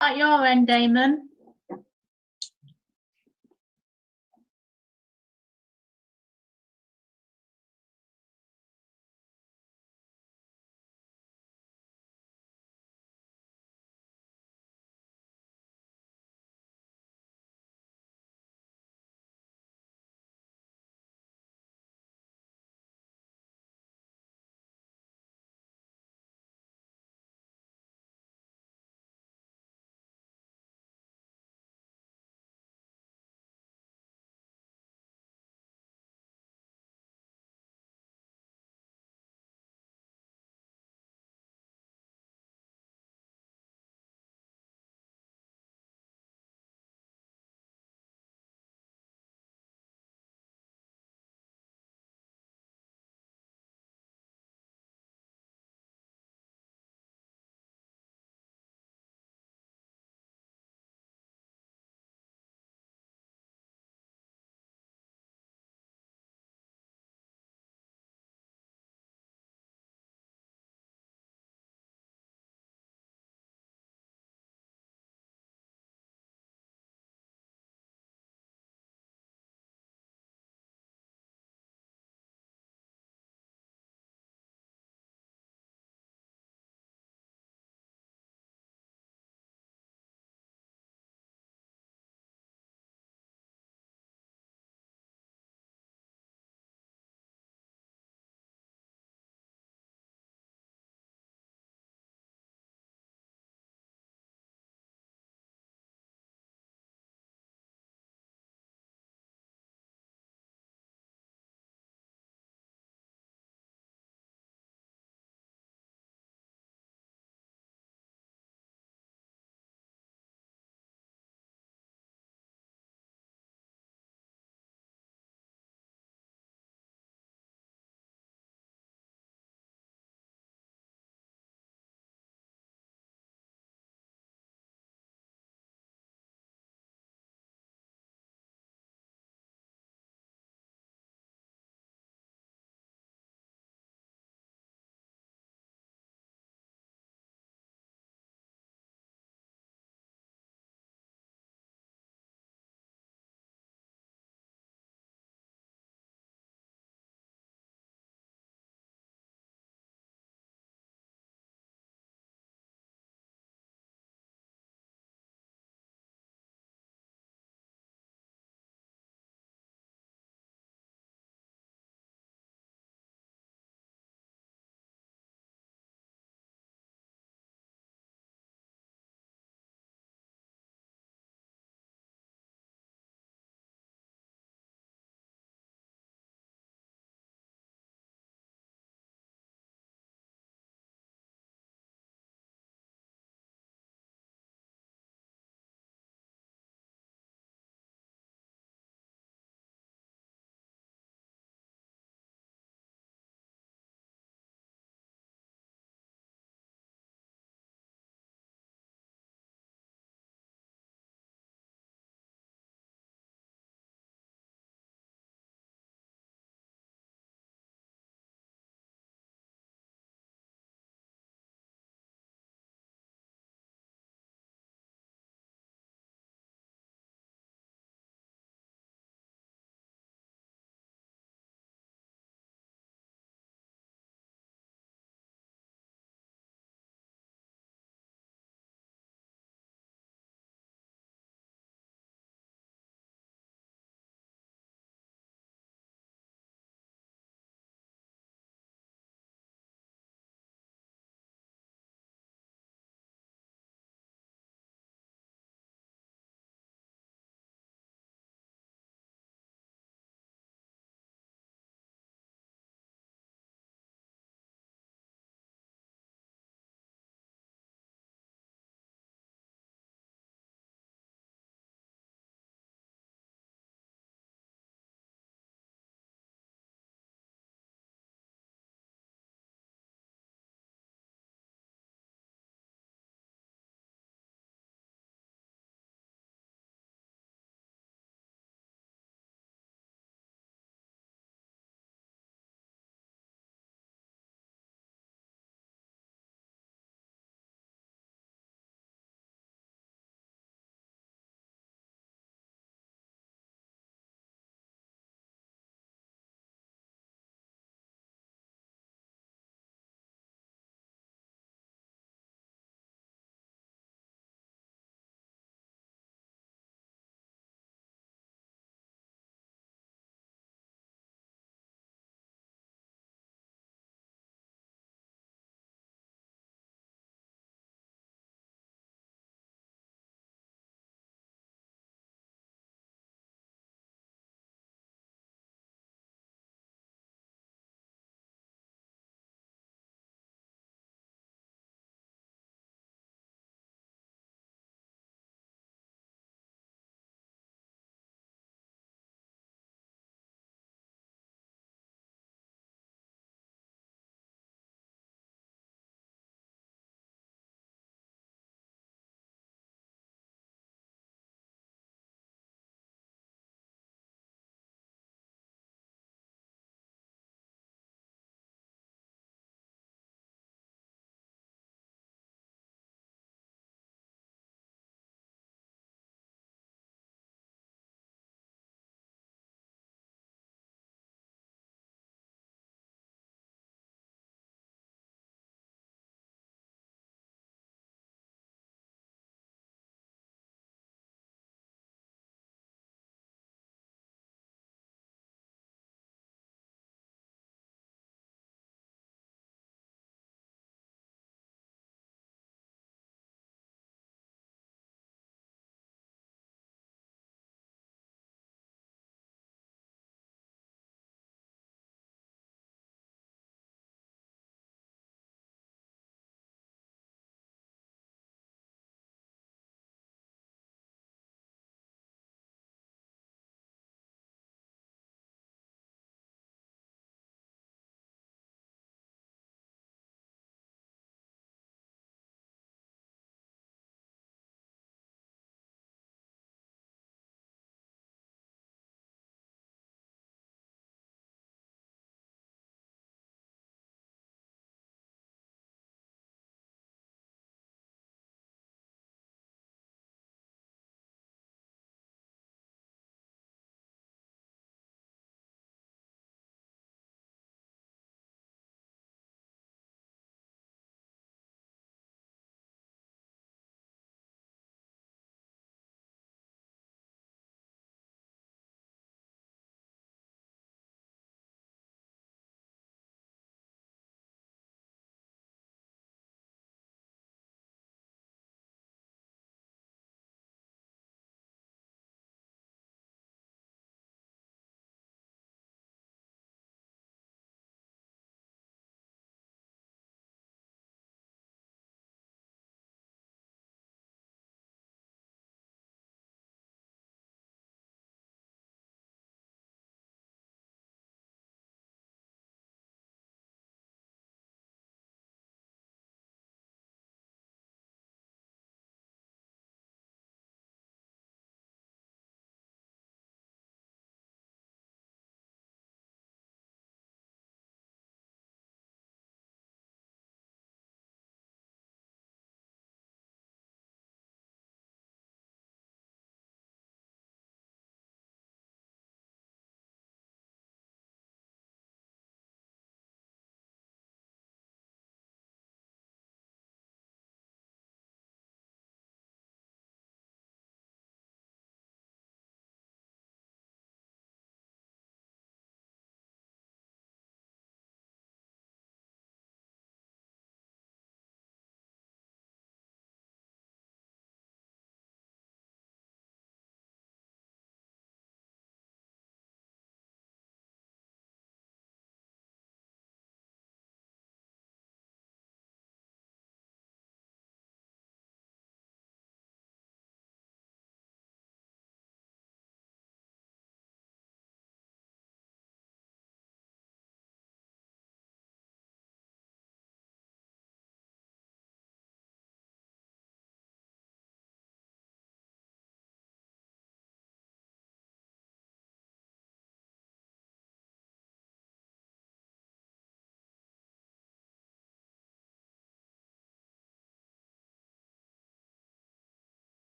At your end, Damon.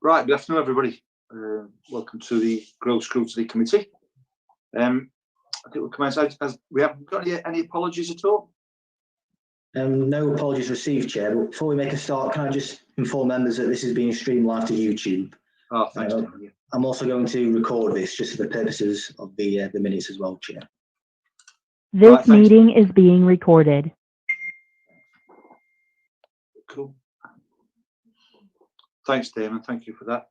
Right, good afternoon, everybody. Welcome to the Growth Scrutiny Committee. I think we'll commence. We haven't got any apologies at all? No apologies received, Chair. But before we make a start, can I just inform members that this is being streamed live to YouTube? Oh, thanks, David. Yeah. I'm also going to record this just for the purposes of the minutes as well, Chair. This meeting is being recorded. Cool. Thanks, Damon. Thank you for that.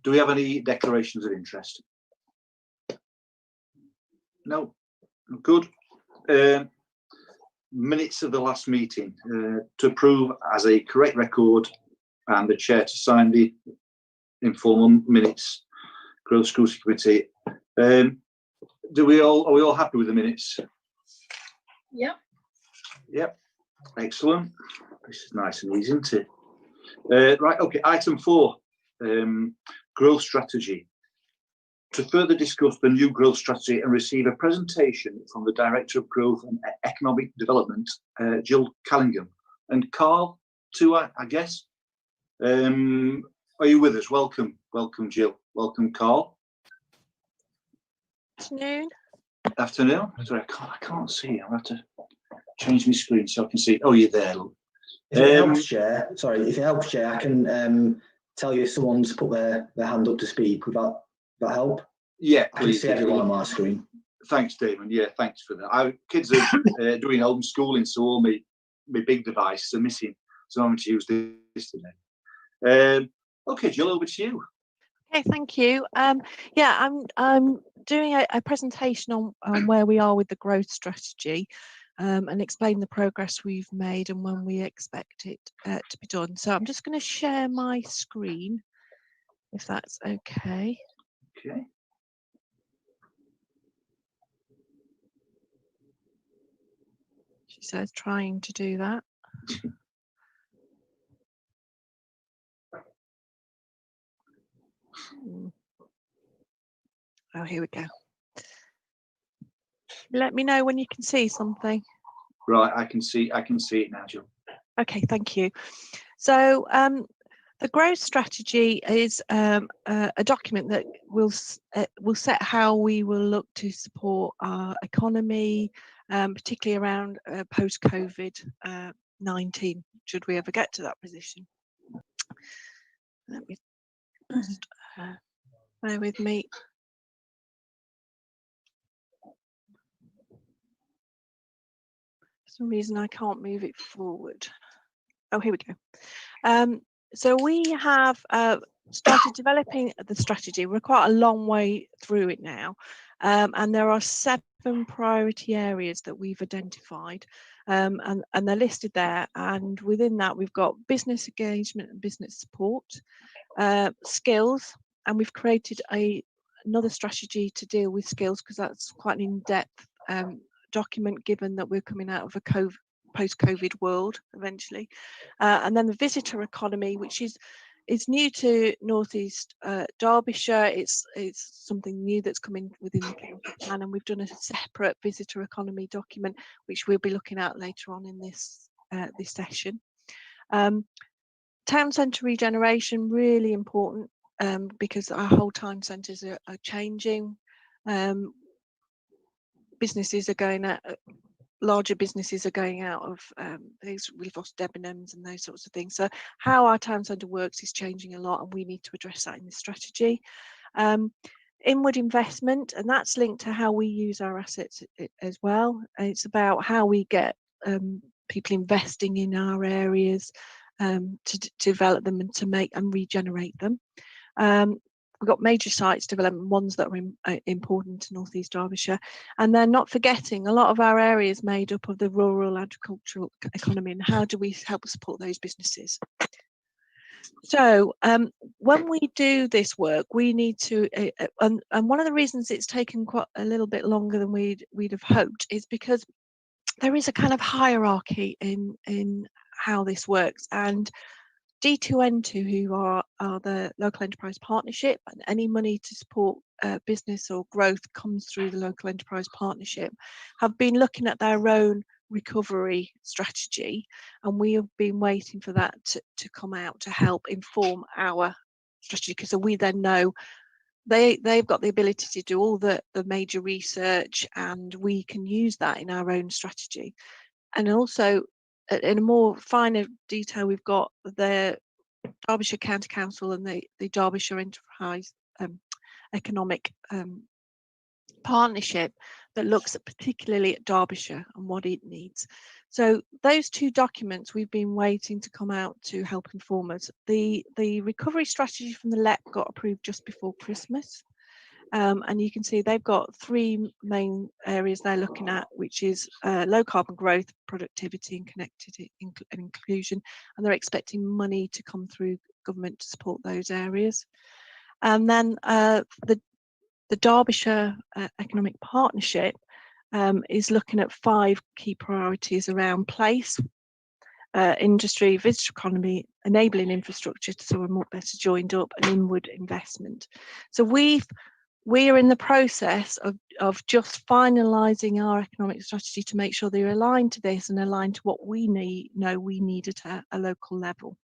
Do we have any declarations of interest? No. Good. Minutes of the last meeting to approve as a correct record, and the chair to sign the informal minutes. Growth Scrutiny Committee. Are we all happy with the minutes? Yep. Yep. Excellent. This is nice and easy, isn't it? Right, okay, item 4, growth strategy. To further discuss the new growth strategy and receive a presentation from the Director of Growth and Economic Development, Jill Callingham. And Carl, too, I guess. Are you with us? Welcome, Jill. Welcome, Carl. Afternoon. Afternoon. Sorry, I can't see. I'll have to change my screen so I can see. Oh, you're there, look. If it helps, Chair, I can tell you if someone's put their hand up to speak. Would that help? Yeah, please. I can see everyone on my screen. Thanks, Damon. Yeah, thanks for that. Our kids are doing homeschooling, so all my big devices are missing, so I'm going to use this today. Okay, Jill, over to you. Okay, thank you. Yeah, I'm doing a presentation on where we are with the growth strategy. And explain the progress we've made and when we expect it to be done. So I'm just going to share my screen, if that's okay. Okay. She says trying to do that. Oh, here we go. Let me know when you can see something. Right, I can see it now, Jill. Okay, thank you. So the growth strategy is a document that will set how we will look to support our economy, particularly around post-COVID-19, should we ever get to that position. Let me just bear with me. For some reason I can't move it forward. Oh, here we go. So we have started developing the strategy. We're quite a long way through it now, and there are 7 priority areas that we've identified, and they're listed there. And within that, we've got business engagement and business support, skills, and we've created another strategy to deal with skills because that's quite an in-depth document, given that we're coming out of a post-COVID world eventually, and then the visitor economy, which is new to North East Derbyshire. It's something new that's coming within the county plan, and we've done a separate visitor economy document which we'll be looking at later on in this session. Town centre regeneration, really important, because our whole town centres are changing. Businesses are going out. Larger businesses are going out of we've lost Debenhams and those sorts of things. So how our town centre works is changing a lot, and we need to address that in the strategy. Inward investment, and that's linked to how we use our assets as well. And it's about how we get people investing in our areas to develop them and to make and regenerate them. We've got major sites development, ones that are important to North East Derbyshire, and then not forgetting a lot of our areas made up of the rural agricultural economy, and how do we help support those businesses. So when we do this work, we need to, and one of the reasons it's taken quite a little bit longer than we'd have hoped is because there is a kind of hierarchy in how this works, and D2N2, who are the local enterprise partnership, and any money to support business or growth comes through the local enterprise partnership, have been looking at their own recovery strategy, and we have been waiting for that to come out to help inform our strategy, because we then know they've got the ability to do all the major research, and we can use that in our own strategy. And also in a more finer detail, we've got the Derbyshire County Council and the Derbyshire Enterprise Economic Partnership that looks particularly at Derbyshire and what it needs. So those two documents we've been waiting to come out to help inform us. The recovery strategy from the LEP got approved just before Christmas, and you can see they've got three main areas they're looking at, which is low carbon growth, productivity and connectivity and inclusion, and they're expecting money to come through government to support those areas. And then the Derbyshire Economic Partnership is looking at 5 key priorities around place, industry, visitor economy, enabling infrastructure so we're more better joined up, and inward investment. So we're in the process of just finalising our economic strategy to make sure they're aligned to this and aligned to what we need at a local level.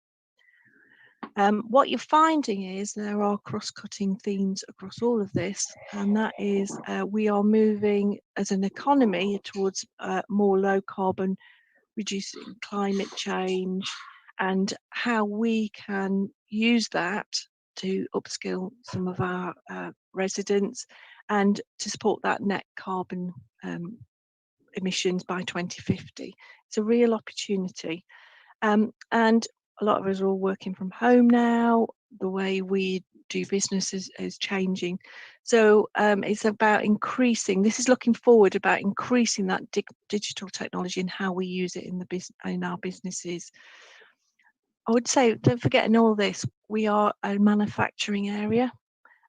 What you're finding is there are cross-cutting themes across all of this, and that is we are moving as an economy towards more low carbon, reducing climate change, and how we can use that to upskill some of our residents and to support that net carbon emissions by 2050. It's a real opportunity. And a lot of us are all working from home now. The way we do business is changing. So it's about increasing, this is looking forward about increasing that digital technology and how we use it in our businesses. I would say, don't forget in all this, we are a manufacturing area.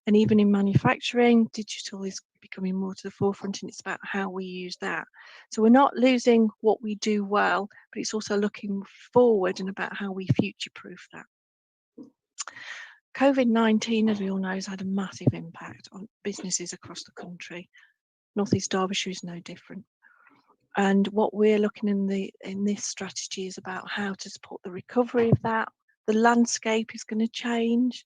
And even in manufacturing, digital is becoming more to the forefront, and it's about how we use that. So we're not losing what we do well, but it's also looking forward and about how we future-proof that. COVID-19, as we all know, has had a massive impact on businesses across the country. North East Derbyshire is no different. And what we're looking in this strategy is about how to support the recovery of that. The landscape is going to change.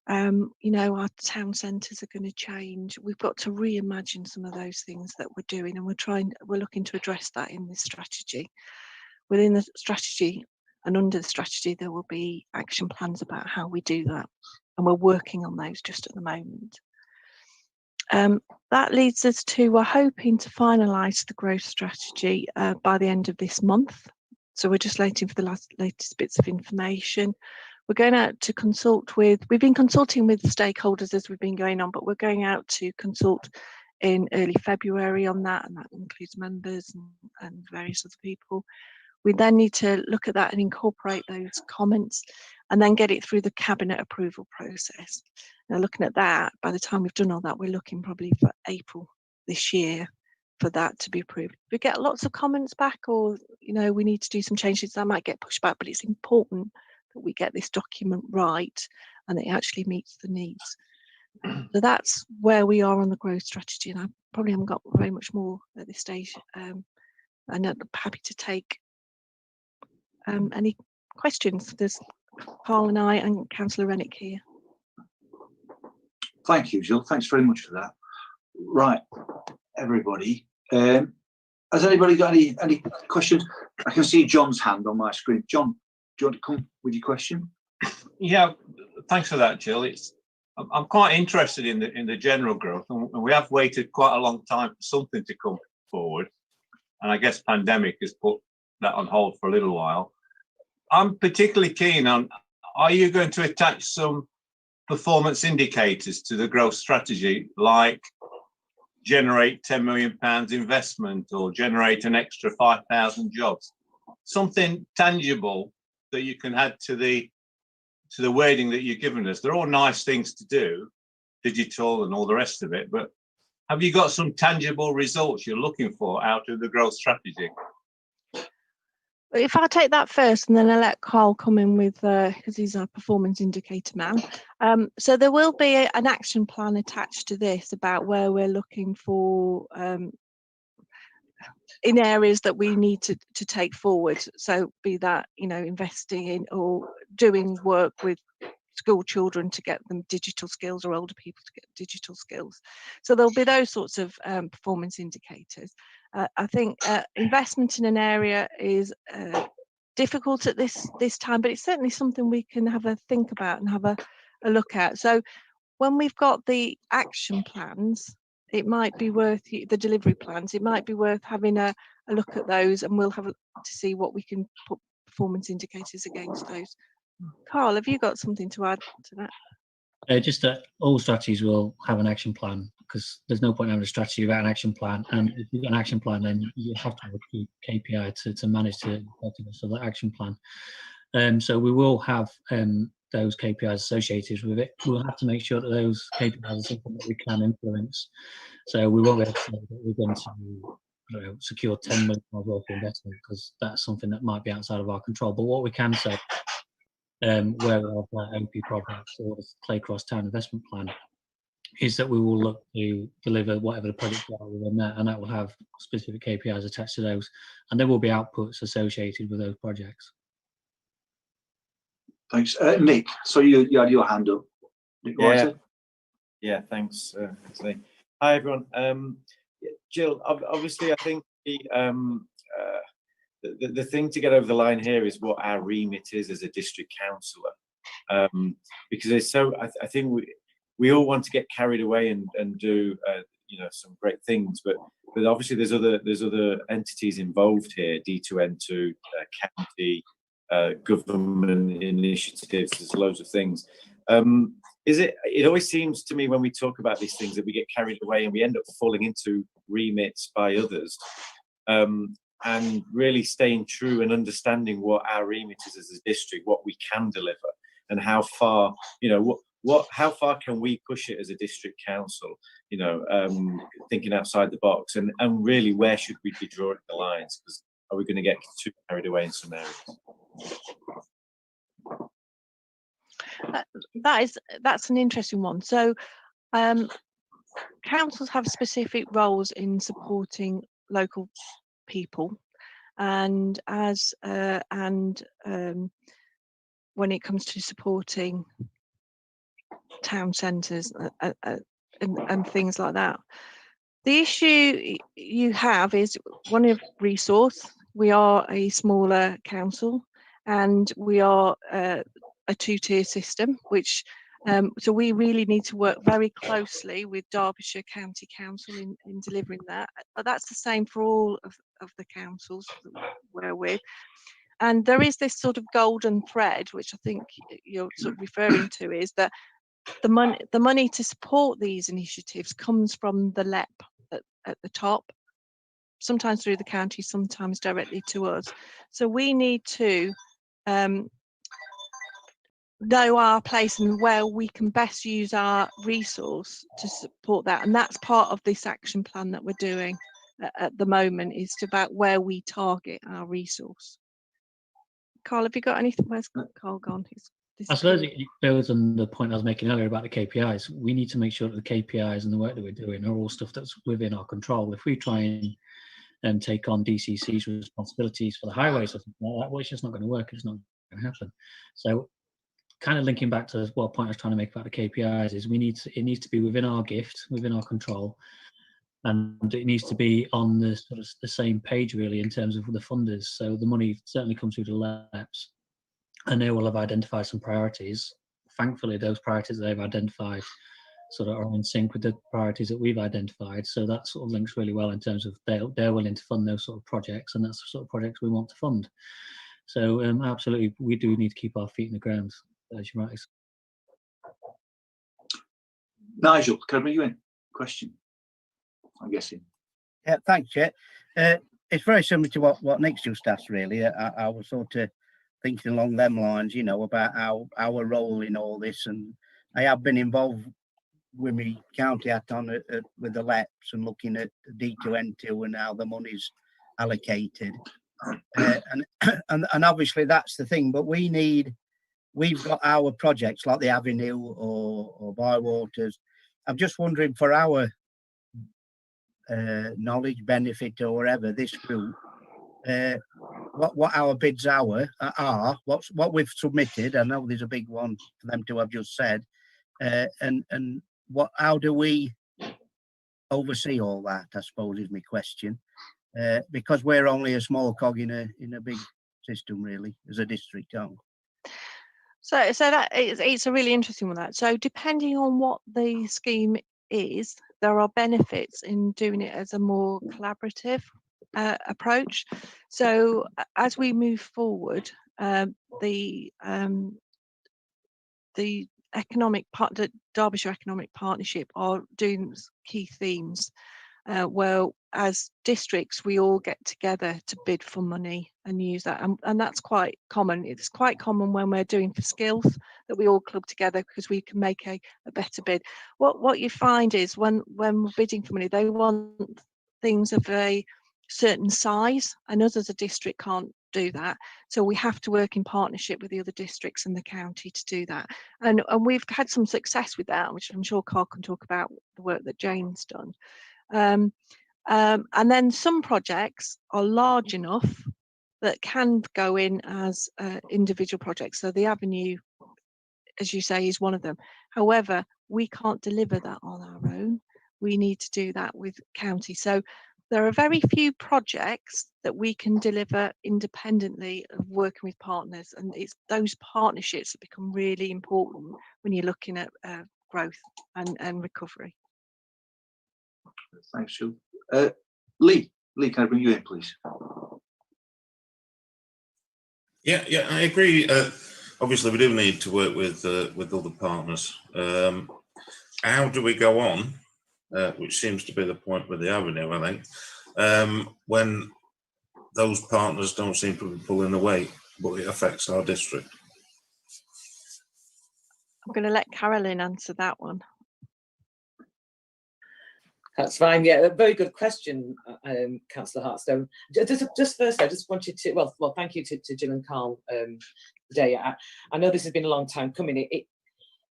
You know, our town centres are going to change. We've got to reimagine some of those things that we're doing, and we're looking to address that in this strategy. Within the strategy and under the strategy, there will be action plans about how we do that, and we're working on those just at the moment. That leads us to, we're hoping to finalise the growth strategy by the end of this month. So we're just waiting for the latest bits of information. We're going out to consult with, we've been consulting with stakeholders as we've been going on, but we're going out to consult in early February on that, and that includes members and various other people. We then need to look at that and incorporate those comments and then get it through the cabinet approval process. Now, looking at that, by the time we've done all that, we're looking probably for April this year for that to be approved. If we get lots of comments back, or you know, we need to do some changes, that might get pushed back, but it's important that we get this document right and it actually meets the needs. So that's where we are on the growth strategy, and I probably haven't got very much more at this stage. And I'm happy to take any questions. There's Carl and I and Councillor Rennick here. Thank you, Jill. Thanks very much for that. Right, everybody. Has anybody got any questions? I can see John's hand on my screen. John, do you want to come with your question? Yeah, thanks for that, Jill. I'm quite interested in the general growth, and we have waited quite a long time for something to come forward, and I guess pandemic has put that on hold for a little while. I'm particularly keen on, are you going to attach some performance indicators to the growth strategy, like generate £10 million investment or generate an extra 5,000 jobs? Something tangible that you can add to the wording that you've given us. They're all nice things to do, digital and all the rest of it, but have you got some tangible results you're looking for out of the growth strategy? If I take that first, and then I'll let Carl come in with, because he's our performance indicator man. So there will be an action plan attached to this about where we're looking for in areas that we need to take forward. So be that, you know, investing in or doing work with school children to get them digital skills, or older people to get digital skills. So there'll be those sorts of performance indicators. I think investment in an area is difficult at this time, but it's certainly something we can have a think about and have a look at. So when we've got the action plans, it might be worth the delivery plans. It might be worth having a look at those, and we'll have to see what we can put performance indicators against those. Carl, have you got something to add to that? Just that all strategies will have an action plan, because there's no point having a strategy without an action plan. And if you've got an action plan, then you have to have a key KPI to manage the effectiveness of that action plan. So we will have those KPIs associated with it. We'll have to make sure that those KPIs are something that we can influence. So we won't be able to say that we're going to secure 10 million worth of investment, because that's something that might be outside of our control. But what we can say, where we have OP projects or the Claycross Town Investment Plan, is that we will look to deliver whatever the projects are within that, and that will have specific KPIs attached to those, and there will be outputs associated with those projects. Thanks. Nick, so you had your hand up. Nick, yeah, thanks. Hi, everyone. Jill, obviously, I think the thing to get over the line here is what our remit is as a district councillor, because it's so. I think we all want to get carried away and do you know, some great things, but obviously there's other entities involved here, D2N2, county, government initiatives. There's loads of things. It always seems to me when we talk about these things that we get carried away and we end up falling into remits by others. And really staying true and understanding what our remit is as a district, what we can deliver, and how far, you know, how far can we push it as a district council, you know, thinking outside the box, and really where should we be drawing the lines, because are we going to get too carried away in some areas? That's an interesting one. So councils have specific roles in supporting local people, and when it comes to supporting town centres and things like that, the issue you have is one of resource. We are a smaller council, and we are a two-tier system, which so we really need to work very closely with Derbyshire County Council in delivering that. But that's the same for all of the councils that we're with. And there is this sort of golden thread, which I think you're sort of referring to, is that the money to support these initiatives comes from the LEP at the top, sometimes through the county, sometimes directly to us. So we need to know our place and where we can best use our resource to support that, and that's part of this action plan that we're doing at the moment, is about where we target our resource. Carl, have you got anything? Where's Carl gone? I suppose it builds on the point I was making earlier about the KPIs. We need to make sure that the KPIs and the work that we're doing are all stuff that's within our control. If we try and take on DCC's responsibilities for the highways or something like that, well, it's just not going to work. It's not going to happen. So kind of linking back to what point I was trying to make about the KPIs is it needs to be within our gift, within our control, and it needs to be on the sort of the same page really in terms of the funders. So the money certainly comes through the LEPs, and they will have identified some priorities. Thankfully, those priorities they've identified sort of are in sync with the priorities that we've identified. So that sort of links really well in terms of they're willing to fund those sort of projects, and that's the sort of projects we want to fund. So absolutely, we do need to keep our feet in the ground, as you rightly said. Nigel, can I bring you in? Question, I'm guessing. Yeah, thanks, Chair. It's very similar to what Nick's just asked, really. I was sort of thinking along them lines, you know, about our role in all this, and I have been involved with my county hat on with the LEPs and looking at D2N2 and how the money's allocated, and obviously that's the thing. But we've got our projects like the Avenue or Bywaters. I'm just wondering for our knowledge, benefit, or whatever this group, what our bids are, what we've submitted. I know there's a big one for them to have just said, and how do we oversee all that, I suppose, is my question, because we're only a small cog in a big system, really, as a district town. So that it's a really interesting one. That so depending on what the scheme is, there are benefits in doing it as a more collaborative approach. So as we move forward, the Derbyshire Economic Partnership are doing key themes. Well, as districts, we all get together to bid for money and use that, and that's quite common. It's quite common when we're doing for skills that we all club together because we can make a better bid. What you find is when we're bidding for money, they want things of a certain size, and us as a district can't do that. So we have to work in partnership with the other districts and the county to do that. And we've had some success with that, which I'm sure Carl can talk about the work that Jane's done. And then some projects are large enough that can go in as individual projects. So the Avenue, as you say, is one of them. However, we can't deliver that on our own. We need to do that with county. So there are very few projects that we can deliver independently of working with partners, and it's those partnerships that become really important when you're looking at growth and recovery. Thanks, Jill. Lee, can I bring you in, please? Yeah, I agree. Obviously, we do need to work with other partners. How do we go on? Which seems to be the point with the Avenue, I think, when those partners don't seem to be pulling away, but it affects our district. I'm going to let Carolyn answer that one. That's fine. Yeah, a very good question, Councillor Hartstone. Just first, I just wanted to thank you to Jill and Carl today. I know this has been a long time coming.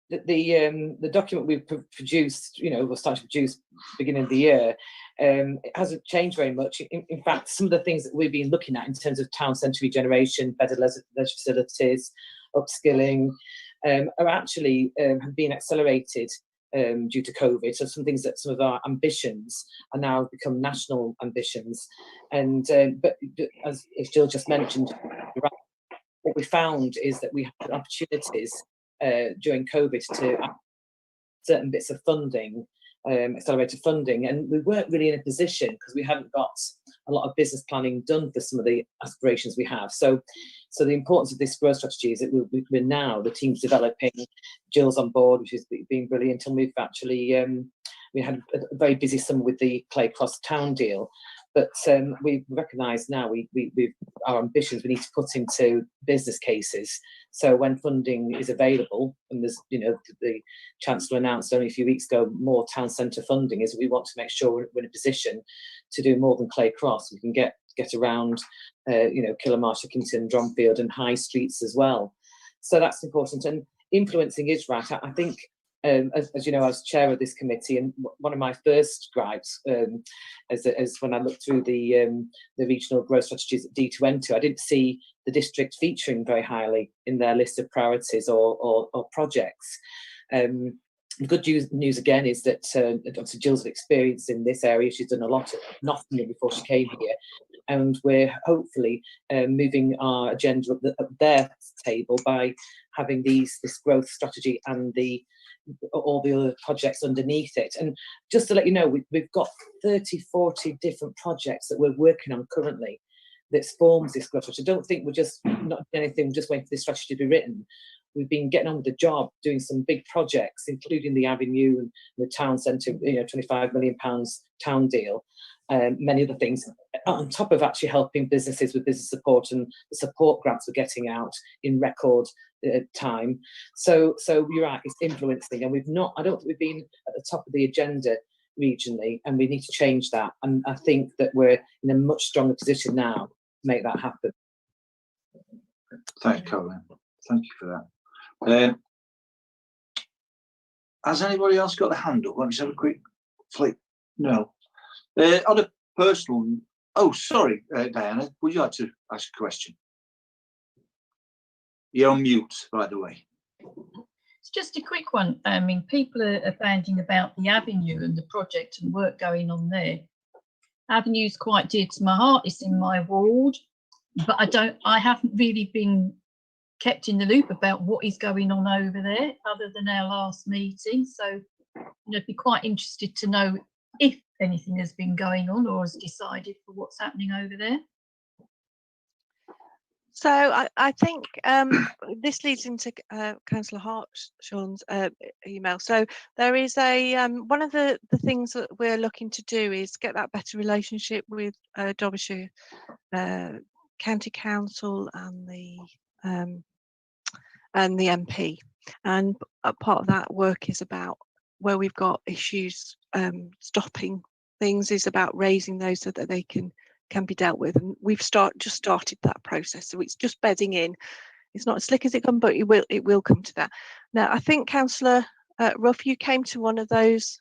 The document we've produced, we're starting to produce beginning of the year, it hasn't changed very much. In fact, some of the things that we've been looking at in terms of town centre regeneration, better leisure facilities, upskilling, are actually have been accelerated due to COVID. So some of our ambitions are now become national ambitions. And but as Jill just mentioned, what we found is that we had opportunities during COVID to certain bits of funding, accelerated funding, and we weren't really in a position because we hadn't got a lot of business planning done for some of the aspirations we have. So the importance of this growth strategy is that we're now, the team's developing, Jill's on board, which has been brilliant, and we've actually, we had a very busy summer with the Clay Cross town deal, but we recognise now our ambitions we need to put into business cases. So when funding is available, and there's, the Chancellor announced only a few weeks ago more town centre funding, is we want to make sure we're in a position to do more than Clay Cross. We can get around, Killamarsh, Kington, Dronfield and high streets as well. So that's important. And influencing is right. I think, as you know, I was chair of this committee, and one of my first gripes, as when I looked through the regional growth strategies at D2N2, I didn't see the district featuring very highly in their list of priorities or projects. The good news again is that Dr. Jill's experience in this area. She's done a lot of Nottingham before she came here, and we're hopefully moving our agenda up their table by having this growth strategy and all the other projects underneath it. And just to let you know, we've got 30-40 different projects that we're working on currently that forms this growth strategy. I don't think we're just not doing anything, we're just waiting for this strategy to be written. We've been getting on with the job, doing some big projects, including the Avenue and the town centre, £25 million town deal, many other things, on top of actually helping businesses with business support and the support grants we're getting out in record time. So you're right, it's influencing, and I don't think we've been at the top of the agenda regionally, and we need to change that. And I think that we're in a much stronger position now to make that happen. Thanks, Caroline. Thank you for that. Has anybody else got the hand up? Let me just have a quick flick. No. On a personal, oh, sorry, Diana, would you like to ask a question? You're on mute, by the way. It's just a quick one. I mean, people are banding about the Avenue and the project and work going on there. Avenue's quite dear to my heart. It's in my ward, but I haven't really been kept in the loop about what is going on over there other than our last meeting. So, I'd be quite interested to know if anything has been going on or has decided for what's happening over there. So I think this leads into Councillor Hartshorn's email. So there is a one of the things that we're looking to do is get that better relationship with Derbyshire County Council and the MP. And a part of that work is about where we've got issues stopping things, is about raising those so that they can be dealt with, and we've just started that process, so it's just bedding in. It's not as slick as it can, but it will come to that. Now, I think Councillor Ruff, you came to one of those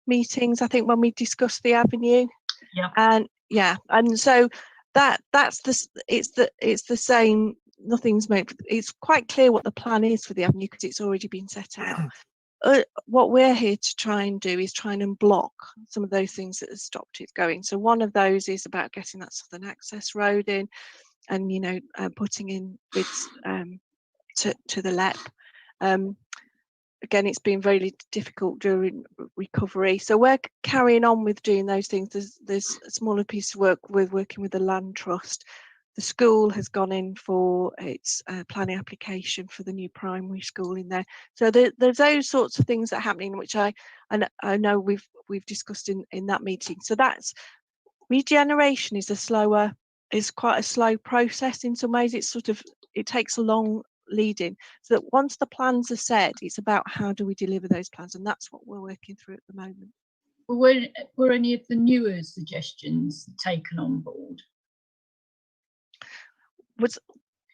meetings, I think, when we discussed the Avenue. Yeah. And yeah, and so it's the same. Nothing's made. It's quite clear what the plan is for the Avenue because it's already been set out. What we're here to try and do is try and unblock some of those things that have stopped it going. So one of those is about getting that southern access road in, and putting in bids to the LEP. Again, it's been very difficult during recovery, so we're carrying on with doing those things. There's a smaller piece of work we're working with the Land Trust. The school has gone in for its planning application for the new primary school in there. So there's those sorts of things that are happening, which I know we've discussed in that meeting. So that's regeneration is quite a slow process in some ways. It takes a long lead in. So that once the plans are set, it's about how do we deliver those plans, and that's what we're working through at the moment. Were any of the newer suggestions taken on board?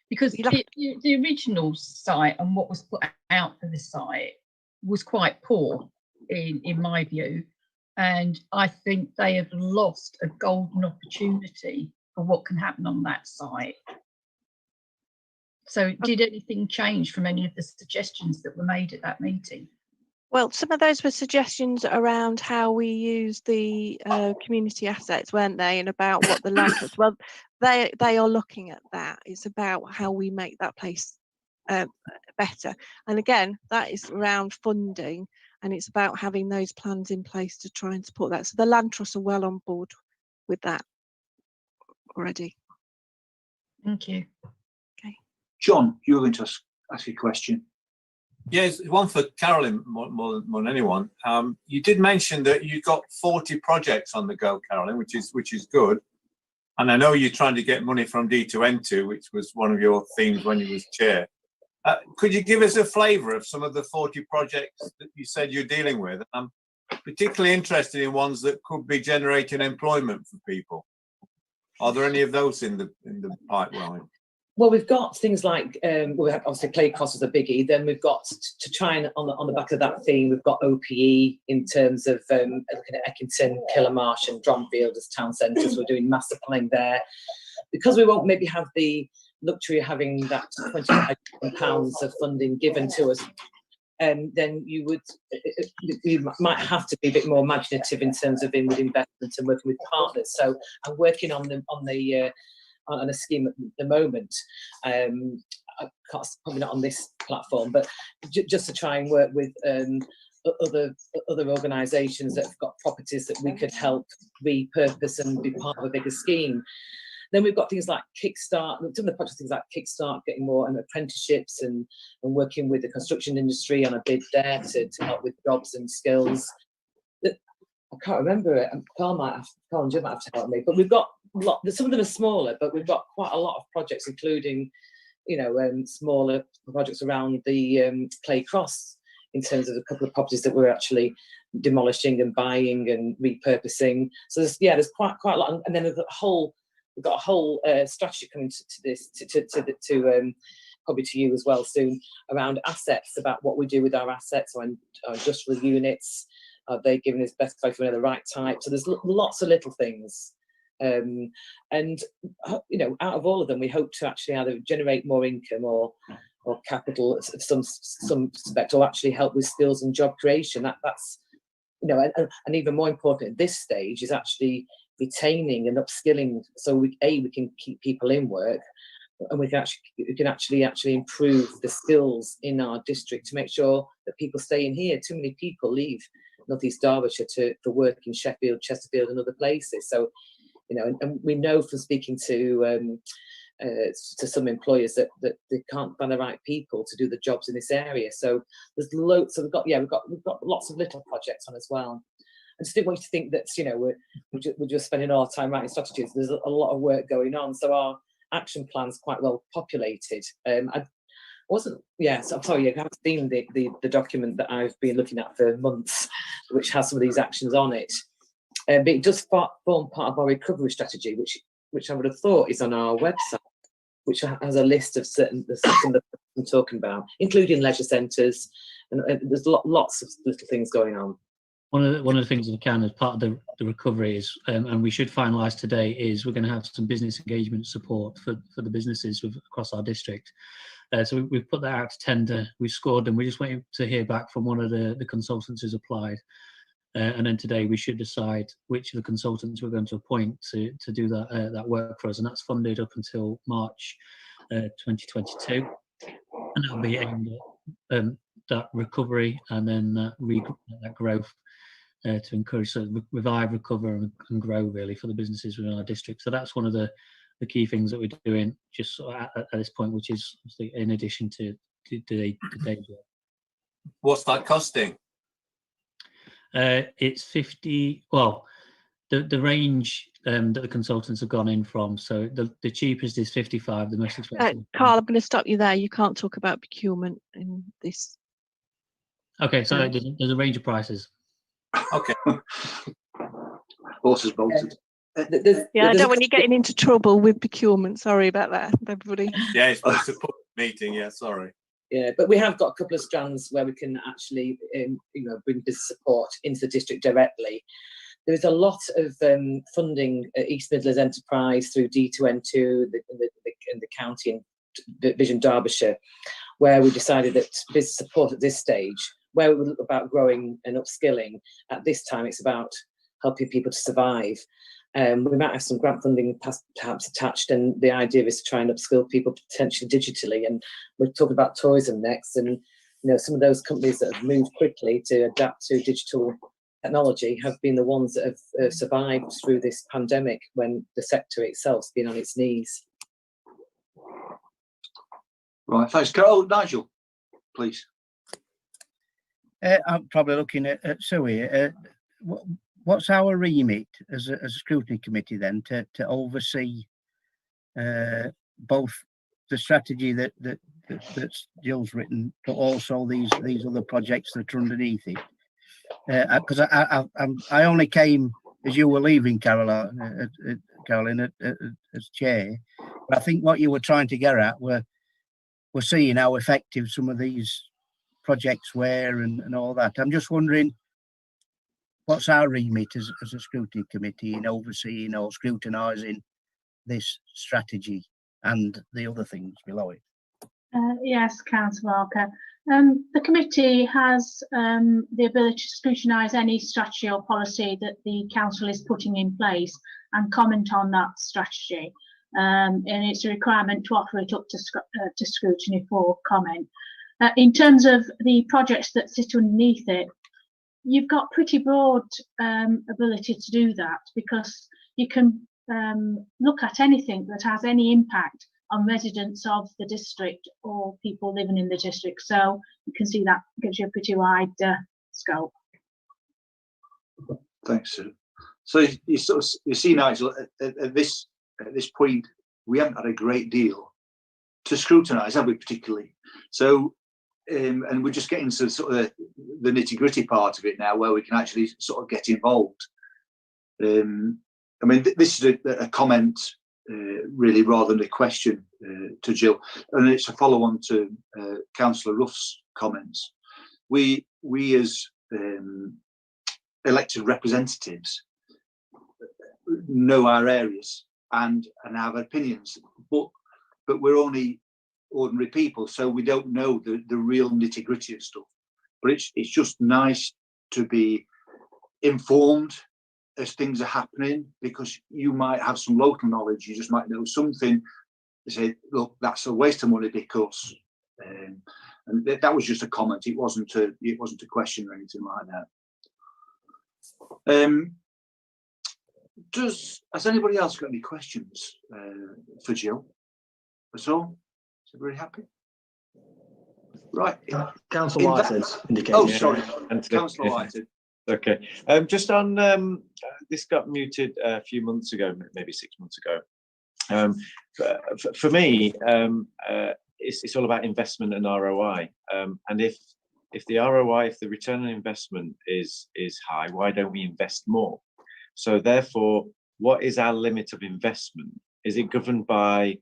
Because the original site and what was put out for the site was quite poor in my view, and I think they have lost a golden opportunity for what can happen on that site. So did anything change from any of the suggestions that were made at that meeting? Well, some of those were suggestions around how we use the community assets, weren't they? And about what the land trust. Well, they are looking at that. It's about how we make that place better. And again, that is around funding, and it's about having those plans in place to try and support that. So the Land Trust are well on board with that already. Thank you. Okay. John, you're going to ask a question. Yes, one for Carolyn more than anyone. You did mention that you got 40 projects on the go, Carolyn, which is good. And I know you're trying to get money from D2N2, which was one of your themes when you was chair. Could you give us a flavour of some of the 40 projects that you said you're dealing with? I'm particularly interested in ones that could be generating employment for people. Are there any of those in the pipeline? Well, we've got things like, we have obviously Clay Cross is a biggie. Then we've got to try and on the back of that theme, we've got OPE in terms of looking at Eckington, Killermarsh, and Dronfield as town centres. We're doing master planning there because we won't maybe have the luxury of having that £25 of funding given to us. Then you might have to be a bit more imaginative in terms of inward investment and working with partners. So I'm working on a scheme at the moment. I can't, probably not on this platform, but just to try and work with other organisations that have got properties that we could help repurpose and be part of a bigger scheme. Then we've got things like Kickstart, some of the projects, things like Kickstart, getting more apprenticeships and working with the construction industry on a bid there to help with jobs and skills. I can't remember it. Carl and Jim might have to help me, but we've got some of them are smaller, but we've got quite a lot of projects, including, smaller projects around the Clay Cross in terms of a couple of properties that we're actually demolishing and buying and repurposing. So there's quite a lot, and then we've got a whole strategy coming to this to probably to you as well soon around assets, about what we do with our assets, or industrial units, Are they giving us best advice when the right type? So there's lots of little things. And you know, out of all of them, we hope to actually either generate more income or capital of some respect, or actually help with skills and job creation. That's, you know, and even more important at this stage is actually retaining and upskilling, so we can keep people in work, and we can actually improve the skills in our district to make sure that people stay in here. Too many people leave North East Derbyshire for work in Sheffield, Chesterfield and other places. So, you know, and we know from speaking to some employers that they can't find the right people to do the jobs in this area. So there's loads. So we've got lots of little projects on as well. I just didn't want you to think that, you know, we're just spending our time writing strategies. There's a lot of work going on. So our action plan's quite well populated. I wasn't, yes, I'm sorry, you haven't seen the document that I've been looking at for months, which has some of these actions on it. But it does form part of our recovery strategy, which I would have thought is on our website, which has a list of certain that I'm talking about, including leisure centres, and there's lots of little things going on. One of the things that we can, as part of the recovery, is, and we should finalise today, is we're going to have some business engagement support for the businesses across our district. So we've put that out to tender. We've scored them. We're just waiting to hear back from one of the consultants who's applied. And then today we should decide which of the consultants we're going to appoint to do that work for us, and that's funded up until March 2022, and that'll be aimed at that recovery and then that growth to encourage, so revive, recover and grow really for the businesses within our district. So that's one of the key things that we're doing just sort of at this point, which is obviously in addition to the day job. What's that costing? It's 50. Well, the range that the consultants have gone in from. So the cheapest is 55. The most expensive. Carl, I'm going to stop you there. You can't talk about procurement in this. Okay, so there's a range of prices. Okay. Horses bolted. Yeah, I don't want you getting into trouble with procurement. Sorry about that, everybody. Yeah, it's a public meeting. Yeah, sorry. Yeah, but we have got a couple of strands where we can actually, bring business support into the district directly. There is a lot of funding at East Midlands Enterprise through D2N2, the county and Vision Derbyshire, where we decided that business support at this stage, where we look about growing and upskilling, at this time it's about helping people to survive. We might have some grant funding perhaps attached, and the idea is to try and upskill people potentially digitally. And we're talking about tourism next, and some of those companies that have moved quickly to adapt to digital technology have been the ones that have survived through this pandemic when the sector itself's been on its knees. Right, thanks, Carol. Nigel, please. I'm probably looking at Sue here. What's our remit as a scrutiny committee then to oversee both the strategy that Jill's written, but also these other projects that are underneath it? Because I only came as you were leaving, Caroline, as chair. But I think what you were trying to get at we're seeing how effective some of these projects were and all that. I'm just wondering, what's our remit as a scrutiny committee in overseeing or scrutinising this strategy and the other things below it? Yes, Councillor Walker. The committee has the ability to scrutinise any strategy or policy that the council is putting in place and comment on that strategy. And it's a requirement to offer it up to scrutiny for comment. In terms of the projects that sit underneath it, you've got pretty broad ability to do that, because you can look at anything that has any impact on residents of the district or people living in the district. So you can see that gives you a pretty wide scope. Thanks, Sue. So you see, Nigel, at this point, we haven't had a great deal to scrutinise, have we, particularly? So, and we're just getting to sort of the nitty-gritty part of it now, where we can actually sort of get involved. I mean, this is a comment, really, rather than a question to Jill, and it's a follow-on to Councillor Ruff's comments. We as elected representatives know our areas and have opinions, but we're only ordinary people, so we don't know the real nitty gritty of stuff. But it's just nice to be informed as things are happening, because you might have some local knowledge, you just might know something. They say, look, that's a waste of money because, and that was just a comment. It wasn't a question or anything like that. Has anybody else got any questions for Jill? That's all. Is everybody happy? Right. Councillor Whitehead's indicated. Oh, sorry, Councillor Whitehead. Okay. Just on this got muted a few months ago, maybe 6 months ago. For me, it's all about investment and ROI. And if the ROI, if the return on investment is high, why don't we invest more? So therefore, what is our limit of investment? Is it governed by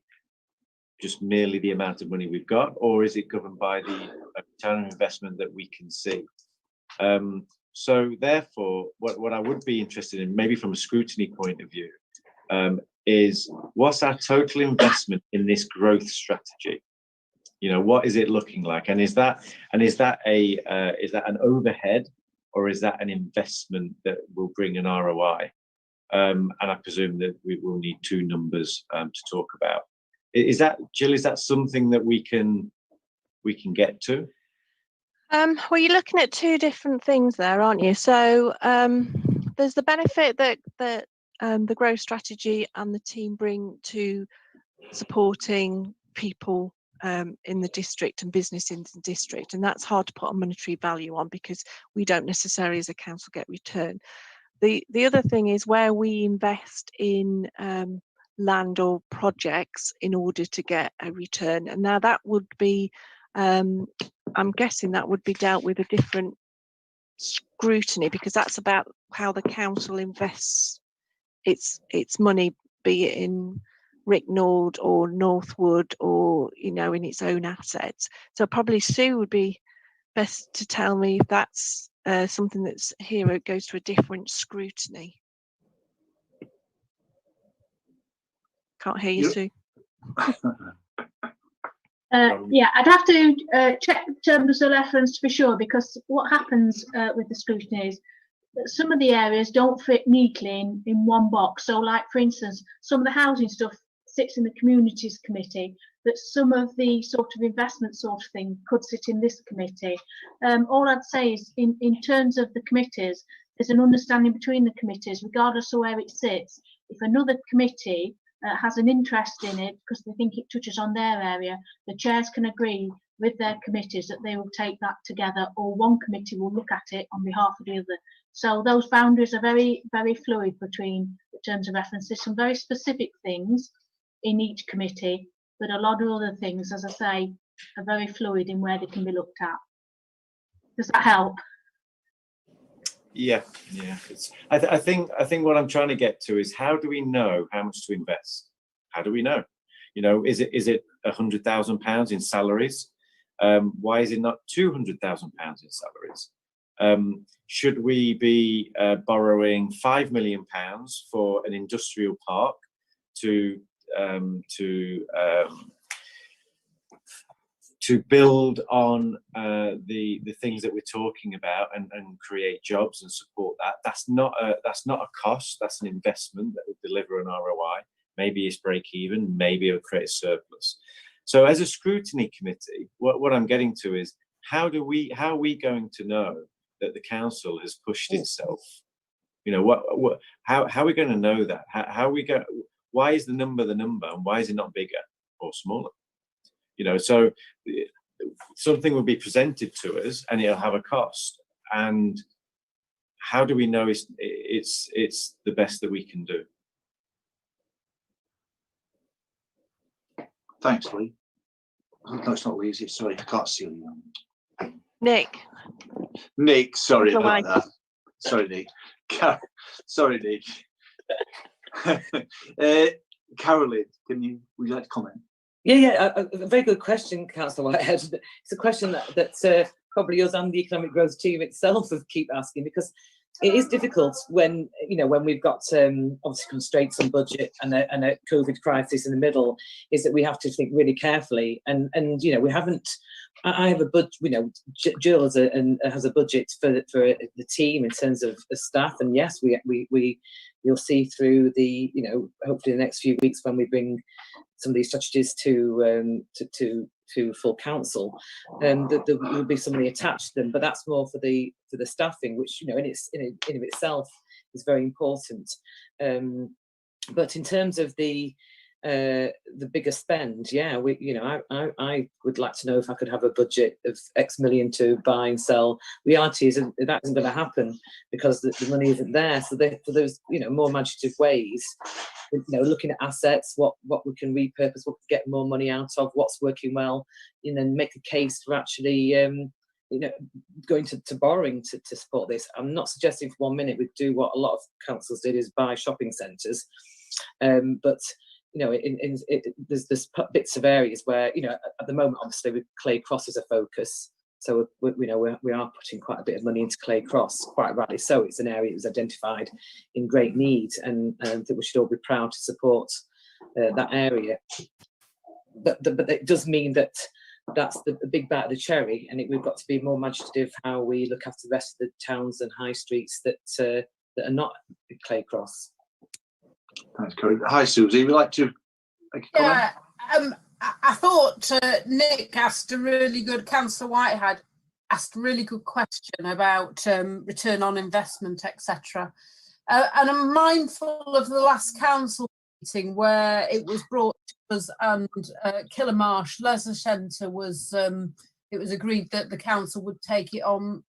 just merely the amount of money we've got, or is it governed by the return on investment that we can see? So therefore, what I would be interested in, maybe from a scrutiny point of view, is what's our total investment in this growth strategy? You know, what is it looking like? And is that an overhead, or is that an investment that will bring an ROI? And I presume that we will need two numbers to talk about. Is that, Jill, is that something that we can get to? Well, you're looking at two different things there, aren't you? So there's the benefit that the growth strategy and the team bring to supporting people in the district and business in the district, and that's hard to put a monetary value on because we don't necessarily as a council get return. The other thing is where we invest in land or projects in order to get a return, and now that would be I'm guessing that would be dealt with a different scrutiny, because that's about how the council invests its money, be it in Ricknord or Northwood, or in its own assets. So probably Sue would be best to tell me if that's something that's here, it goes to a different scrutiny. Can't hear you, Sue. Yeah, I'd have to check terms of reference to be sure, because what happens with the scrutiny is that some of the areas don't fit neatly in one box. So like, for instance, some of the housing stuff sits in the communities committee, but some of the sort of investment sort of thing could sit in this committee. All I'd say is in terms of the committees, there's an understanding between the committees, regardless of where it sits. If another committee has an interest in it because they think it touches on their area, the chairs can agree with their committees that they will take that together, or one committee will look at it on behalf of the other. So those boundaries are very, very fluid between the terms of reference. There's some very specific things in each committee, but a lot of other things, as I say, are very fluid in where they can be looked at. Does that help? Yeah. I think what I'm trying to get to is, how do we know how much to invest? How do we know? Is it £100,000 in salaries? Why is it not £200,000 in salaries? Should we be borrowing £5 million for an industrial park to build on the things that we're talking about and create jobs and support that? That's not a cost. That's an investment that will deliver an ROI. Maybe it's break even. Maybe it'll create a surplus. So as a scrutiny committee, what I'm getting to is, how are we going to know that the council has pushed itself? How are we going to know that? Why is the number, and why is it not bigger or smaller? So something will be presented to us and it'll have a cost. And how do we know it's the best that we can do? Thanks, Lee. No, it's not Lee, is it? Sorry, I can't see you. Nick, sorry about that. Sorry, Nick. Sorry, Nick. Caroline, would you like to comment? Yeah, a very good question, Councillor Whitehead. It's a question that probably us and the economic growth team itself keep asking, because it is difficult when, you know, when we've got obviously constraints on budget and a COVID crisis in the middle, is that we have to think really carefully. And you know, we haven't. I have a budget. You know, Jill has a budget for the team in terms of the staff. And yes, you'll see through the, you know, hopefully the next few weeks when we bring some of these strategies to full council, that there will be somebody attached to them. But that's more for the staffing, which, you know, in of itself is very important. But in terms of the bigger spend, yeah, I would like to know if I could have a budget of X million to buy and sell. Reality is that isn't going to happen because the money isn't there. So there's, you know, more imaginative ways, you know, looking at assets, what we can repurpose, what we get more money out of, what's working well, you know, make a case for actually, you know, going to borrowing to support this. I'm not suggesting for 1 minute we'd do what a lot of councils did, is buy shopping centres, but you know, there's bits of areas where, you know, at the moment, obviously, with Clay Cross as a focus, so we are putting quite a bit of money into Clay Cross, quite rightly so. It's an area that was identified in great need, and that we should all be proud to support that area. But it does mean that that's the big bite of the cherry, and we've got to be more imaginative how we look after the rest of the towns and high streets that are not Clay Cross. Thanks, Corey. Hi, Susie. Would you like to make a comment? Yeah, I thought Nick asked a really good, Councillor Whitehead asked a really good question about return on investment, etc. And I'm mindful of the last council meeting where it was brought to us, and Killamarsh Leisure Centre was, it was agreed that the council would take it on.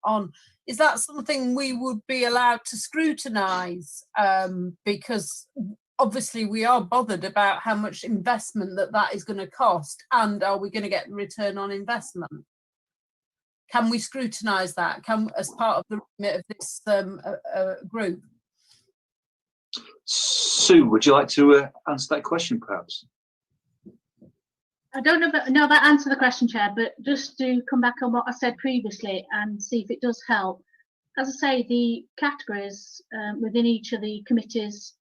Is that something we would be allowed to scrutinise? Because obviously we are bothered about how much investment that is going to cost, and are we going to get return on investment? Can we scrutinise that? As part of the remit of this group? Sue, would you like to answer that question, perhaps? I don't know that answer the question, Chair, but just to come back on what I said previously and see if it does help. As I say, the categories within each of the committees'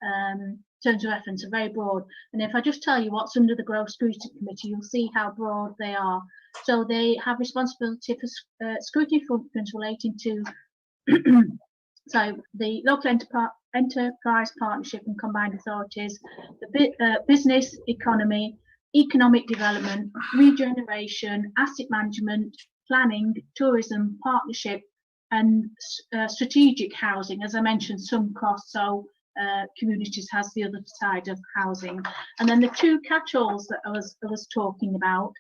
terms of reference are very broad. And if I just tell you what's under the Growth Scrutiny Committee, you'll see how broad they are. So they have responsibility for scrutiny functions relating to so the local enterprise partnership and combined authorities, the business economy, economic development, regeneration, asset management, planning, tourism, partnership, and strategic housing. As I mentioned, some costs, so communities has the other side of housing. And then the two catch-alls that I was talking about.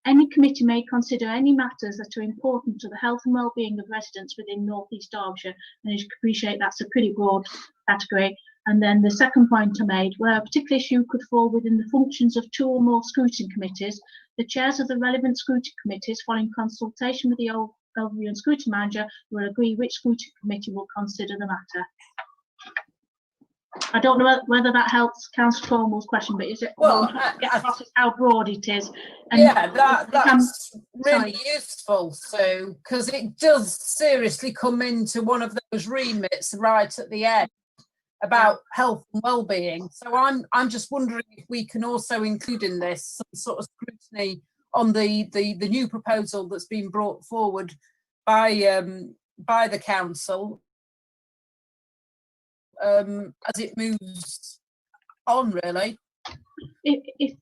Any committee may consider any matters that are important to the health and well-being of residents within North East Derbyshire, and as you can appreciate, that's a pretty broad category. And then the second point I made, where a particular issue could fall within the functions of two or more scrutiny committees, the chairs of the relevant scrutiny committees, following consultation with the Overview and Scrutiny Manager, will agree which scrutiny committee will consider the matter. I don't know whether that helps Councillor Cornwall's question, but is it how broad it is? And yeah, that's really useful, Sue, because it does seriously come into one of those remits right at the end about health and well-being. So I'm just wondering if we can also include in this some sort of scrutiny on the new proposal that's been brought forward by the council. As it moves on, really. If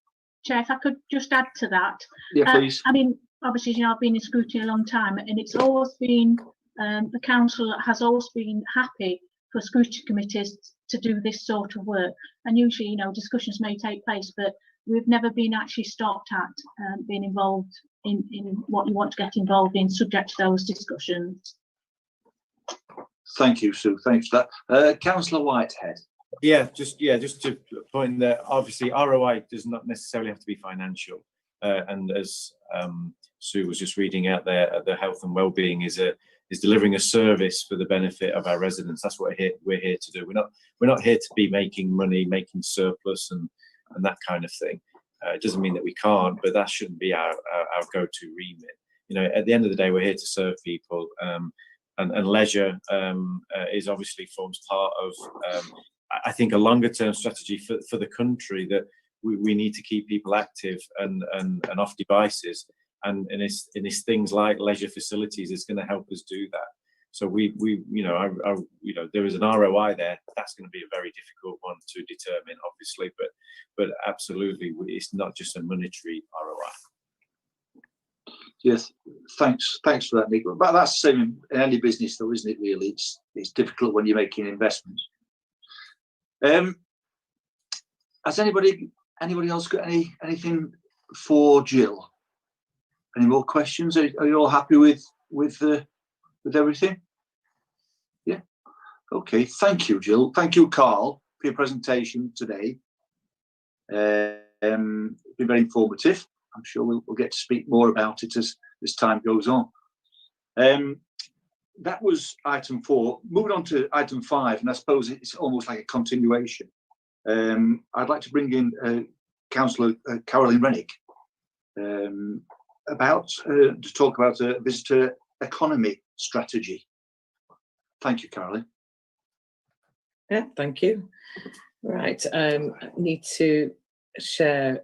Chair, if I could just add to that. Yeah, please. I mean, obviously, you know, I've been in scrutiny a long time, and it's always been, the council has always been happy for scrutiny committees to do this sort of work. And usually, you know, discussions may take place, but we've never been actually stopped at being involved in what you want to get involved in, subject to those discussions. Thank you, Sue. Thanks for that. Councillor Whitehead. Yeah, just to point that obviously ROI does not necessarily have to be financial, and as Sue was just reading out there, the health and well-being is delivering a service for the benefit of our residents. That's what we're here to do. We're not here to be making money, making surplus, and that kind of thing. It doesn't mean that we can't, but that shouldn't be our go-to remit. You know, at the end of the day, we're here to serve people. and leisure is obviously forms part of, I think, a longer term strategy for the country, that we need to keep people active and off devices, and it's things like leisure facilities is going to help us do that. So we there is an ROI there. That's going to be a very difficult one to determine, obviously, but absolutely, it's not just a monetary ROI. Yes, thanks for that, Nick. But that's the same in any business, though, isn't it? Really, it's difficult when you're making investments. Has anybody else got anything for Jill? Any more questions? Are you all happy with everything? Yeah. Okay. Thank you, Jill. Thank you, Carl, for your presentation today. It's been very informative. I'm sure we'll get to speak more about it as time goes on. That was item 4. Moving on to item 5, and I suppose it's almost like a continuation. I'd like to bring in Councillor Caroline Rennick to talk about a visitor economy strategy. Thank you, Caroline. Yeah, thank you. Right, I need to share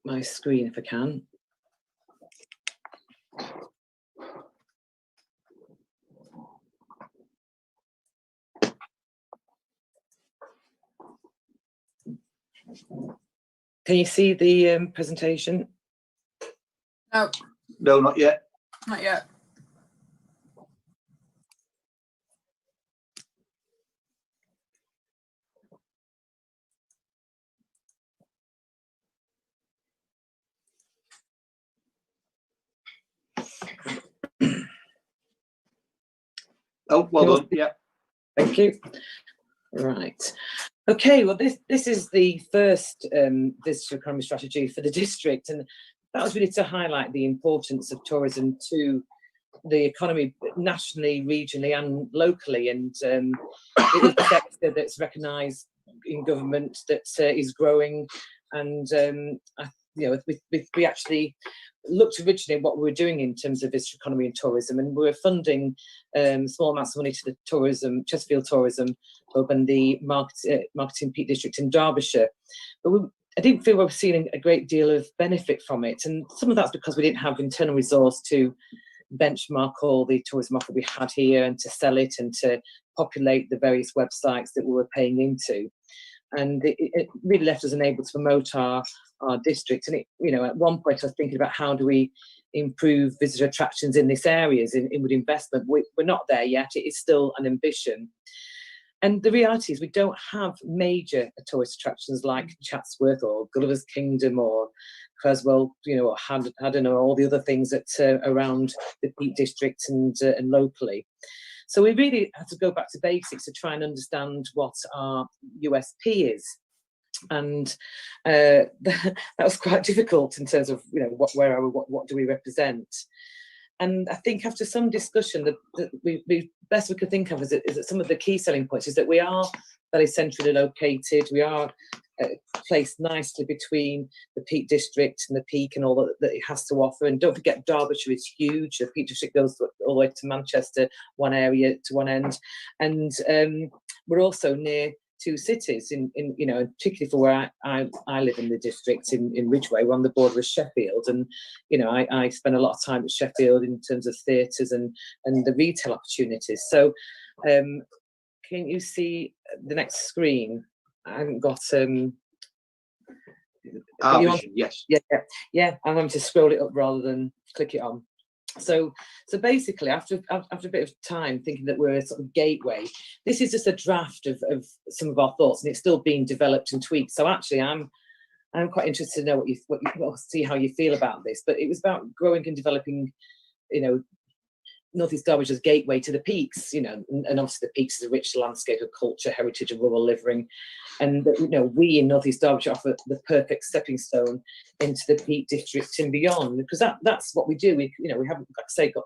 my screen if I can. Can you see the presentation? No. No, not yet. Not yet. Oh, well done. Yeah. Thank you. Right. Okay. Well, this is the first visitor economy strategy for the district, and that was really to highlight the importance of tourism to the economy nationally, regionally, and locally. And it is a sector that's recognised in government that is growing. And we actually looked originally at what we were doing in terms of visitor economy and tourism, and we were funding small amounts of money to the tourism, Chesterfield Tourism Hub and the Marketing Peak District in Derbyshire. But I didn't feel we were seeing a great deal of benefit from it, and some of that's because we didn't have internal resource to benchmark all the tourism offer we had here and to sell it and to populate the various websites that we were paying into. And it really left us unable to promote our district. And at one point I was thinking about how do we improve visitor attractions in this areas with investment. We're not there yet. It is still an ambition. And the reality is we don't have major tourist attractions like Chatsworth or Gulliver's Kingdom or Creswell, or Haddon or all the other things that around the Peak District and locally. So we really have to go back to basics to try and understand what our USP is. And that was quite difficult in terms of, what do we represent? And I think after some discussion, the best we could think of is that some of the key selling points is that we are very centrally located. We are placed nicely between the Peak District and the Peak and all that it has to offer. And don't forget, Derbyshire is huge. The Peak District goes all the way to Manchester, one area to one end. And we're also near 2 cities, in particularly for where I live in the district in Ridgeway. We're on the border with Sheffield, and I spend a lot of time at Sheffield in terms of theatres and the retail opportunities. So can you see the next screen? I haven't got vision, yes. Yeah. I'm going to scroll it up rather than click it on. So basically, after a bit of time thinking that we're a sort of gateway, this is just a draft of some of our thoughts, and it's still being developed and tweaked. So actually, I'm quite interested to know see how you feel about this. But it was about growing and developing, North East Derbyshire's gateway to the Peaks, and obviously the Peaks is a rich landscape of culture, heritage, and rural living. And we in North East Derbyshire offer the perfect stepping stone into the Peak District and beyond, because that's what we do. We haven't, like I say, got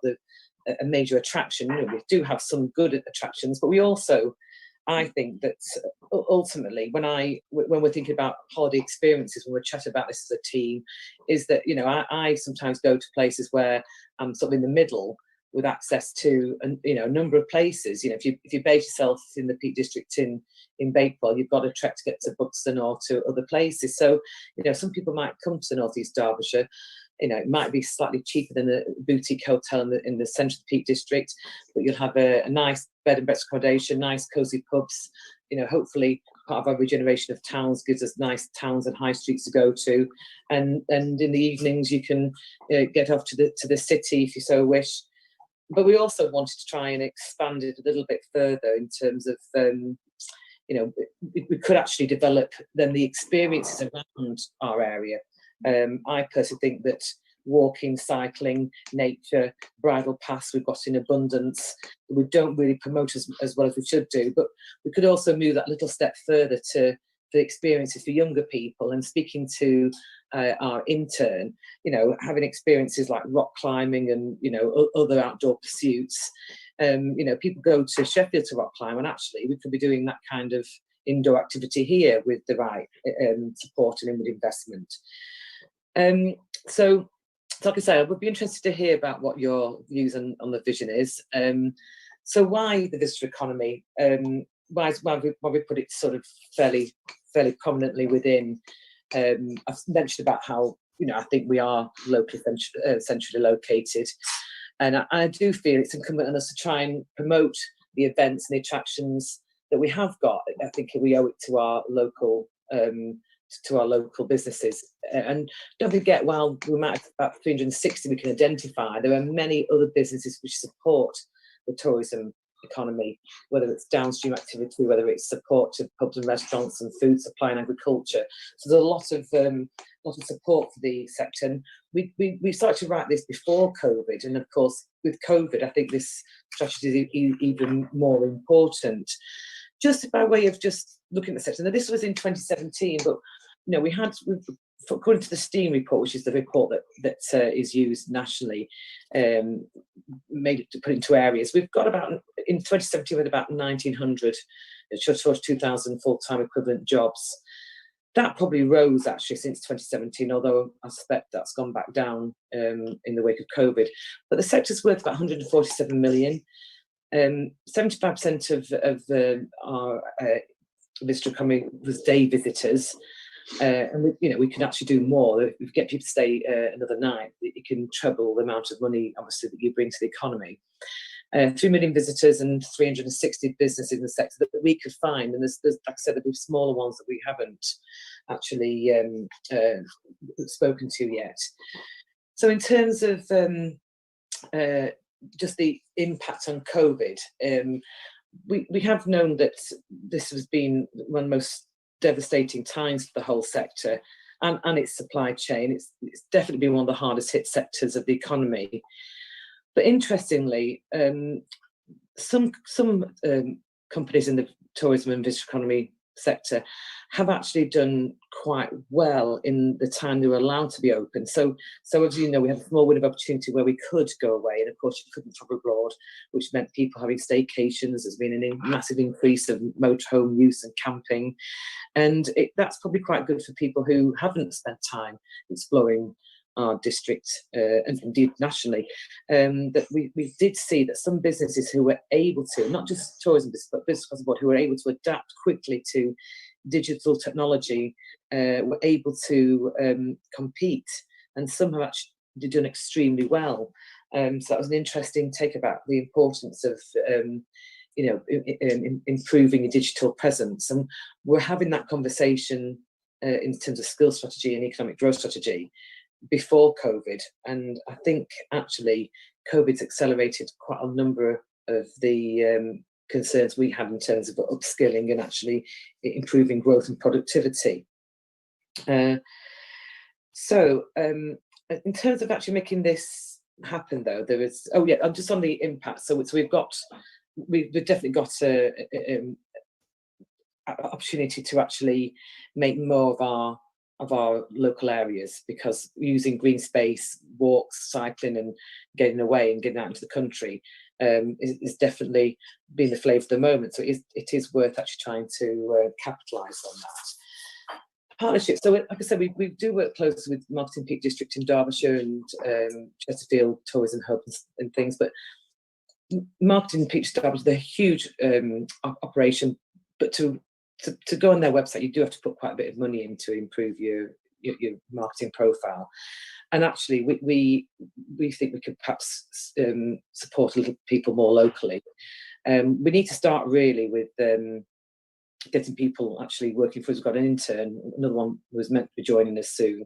a major attraction. We do have some good attractions, but we also, I think that ultimately, when we're thinking about holiday experiences, when we're chatting about this as a team, is that I sometimes go to places where I'm sort of in the middle. with access to a number of places. If you base yourself in the Peak District in Bakewell, you've got a trek to get to Buxton or to other places. So some people might come to North East Derbyshire. It might be slightly cheaper than a boutique hotel in the centre of the Peak District, but you'll have a nice bed and breakfast accommodation, nice cosy pubs. Hopefully part of our regeneration of towns gives us nice towns and high streets to go to, and in the evenings you can get off to the city if you so wish. But we also wanted to try and expand it a little bit further in terms of we could actually develop then the experiences around our area. I personally think that walking, cycling, nature, bridle paths we've got in abundance. We don't really promote as well as we should do, but we could also move that little step further to the experiences for younger people. And speaking to our intern, having experiences like rock climbing and other outdoor pursuits. People go to Sheffield to rock climb, and actually we could be doing that kind of indoor activity here with the right support and inward investment. So like I say, I would be interested to hear about what your views on the vision is. So why the visitor economy? Why we put it sort of fairly prominently within? I've mentioned about how I think we are locally centrally located, and I do feel it's incumbent on us to try and promote the events and the attractions that we have got. I think we owe it to our local businesses. And don't forget, while we might have about 360 we can identify, there are many other businesses which support the tourism economy, whether it's downstream activity, whether it's support to pubs and restaurants and food supply and agriculture. So there's a lot of support for the sector. And we started to write this before COVID, and of course with COVID I think this strategy is even more important. Just by way of just looking at the sector, now this was in 2017, but according to the STEAM report, which is the report that is used nationally, made it to put into areas. We've got in 2017 with about 1,900, just 2,000 full-time equivalent jobs. That probably rose actually since 2017, although I suspect that's gone back down in the wake of COVID. But the sector's worth about 147 million. 75% of our visitor economy was day visitors. And we can actually do more. If we get people to stay another night, it can treble the amount of money, obviously, that you bring to the economy. 3 million visitors and 360 businesses in the sector that we could find. And there's like I said, there'll be smaller ones that we haven't actually spoken to yet. So in terms of just the impact on COVID, we have known that this has been one of the most devastating times for the whole sector and its supply chain. It's definitely been one of the hardest hit sectors of the economy. But interestingly, some companies in the tourism and visitor economy sector have actually done quite well in the time they were allowed to be open. So as you know, we have a small window of opportunity where we could go away, and of course you couldn't travel abroad, which meant people having staycations. There's been a massive increase of motorhome use and camping, and that's probably quite good for people who haven't spent time exploring our district and indeed nationally. That we did see that some businesses who were able to, not just tourism business, but business across the board, who were able to adapt quickly to digital technology, were able to compete, and some have actually done extremely well. So that was an interesting take about the importance of improving a digital presence, and we're having that conversation in terms of skill strategy and economic growth strategy before COVID. And I think actually COVID's accelerated quite a number of the concerns we had in terms of upskilling and actually improving growth and productivity. So in terms of actually making this happen, though, there is, I'm just on the impact. So we've definitely got an opportunity to actually make more of our local areas, because using green space, walks, cycling and getting away and getting out into the country is definitely been the flavour of the moment. So it is worth actually trying to capitalise on that. Partnership. So like I said, we do work closely with Marketing Peak District in Derbyshire and Chesterfield Tourism Hub and things, but marketing Peach Star is a huge operation, but to go on their website, you do have to put quite a bit of money in to improve your marketing profile. And actually, we think we could perhaps support little people more locally. We need to start really with getting people actually working for us. We've got an intern, another one who was meant to be joining us soon,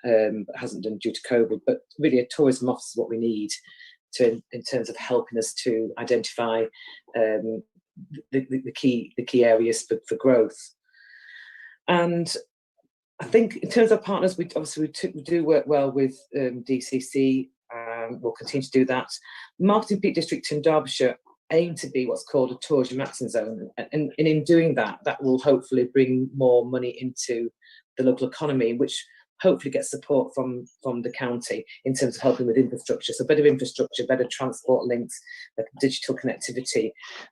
but hasn't done due to COVID. But really, a tourism officer is what we need in terms of helping us to identify the key areas for growth. And I think in terms of partners, we do work well with DCC. We'll continue to do that. Marketing Peak District in Derbyshire aim to be what's called a tourism maximum zone, and in doing that, that will hopefully bring more money into the local economy, which hopefully gets support from the county in terms of helping with infrastructure. So better infrastructure, better transport links, digital connectivity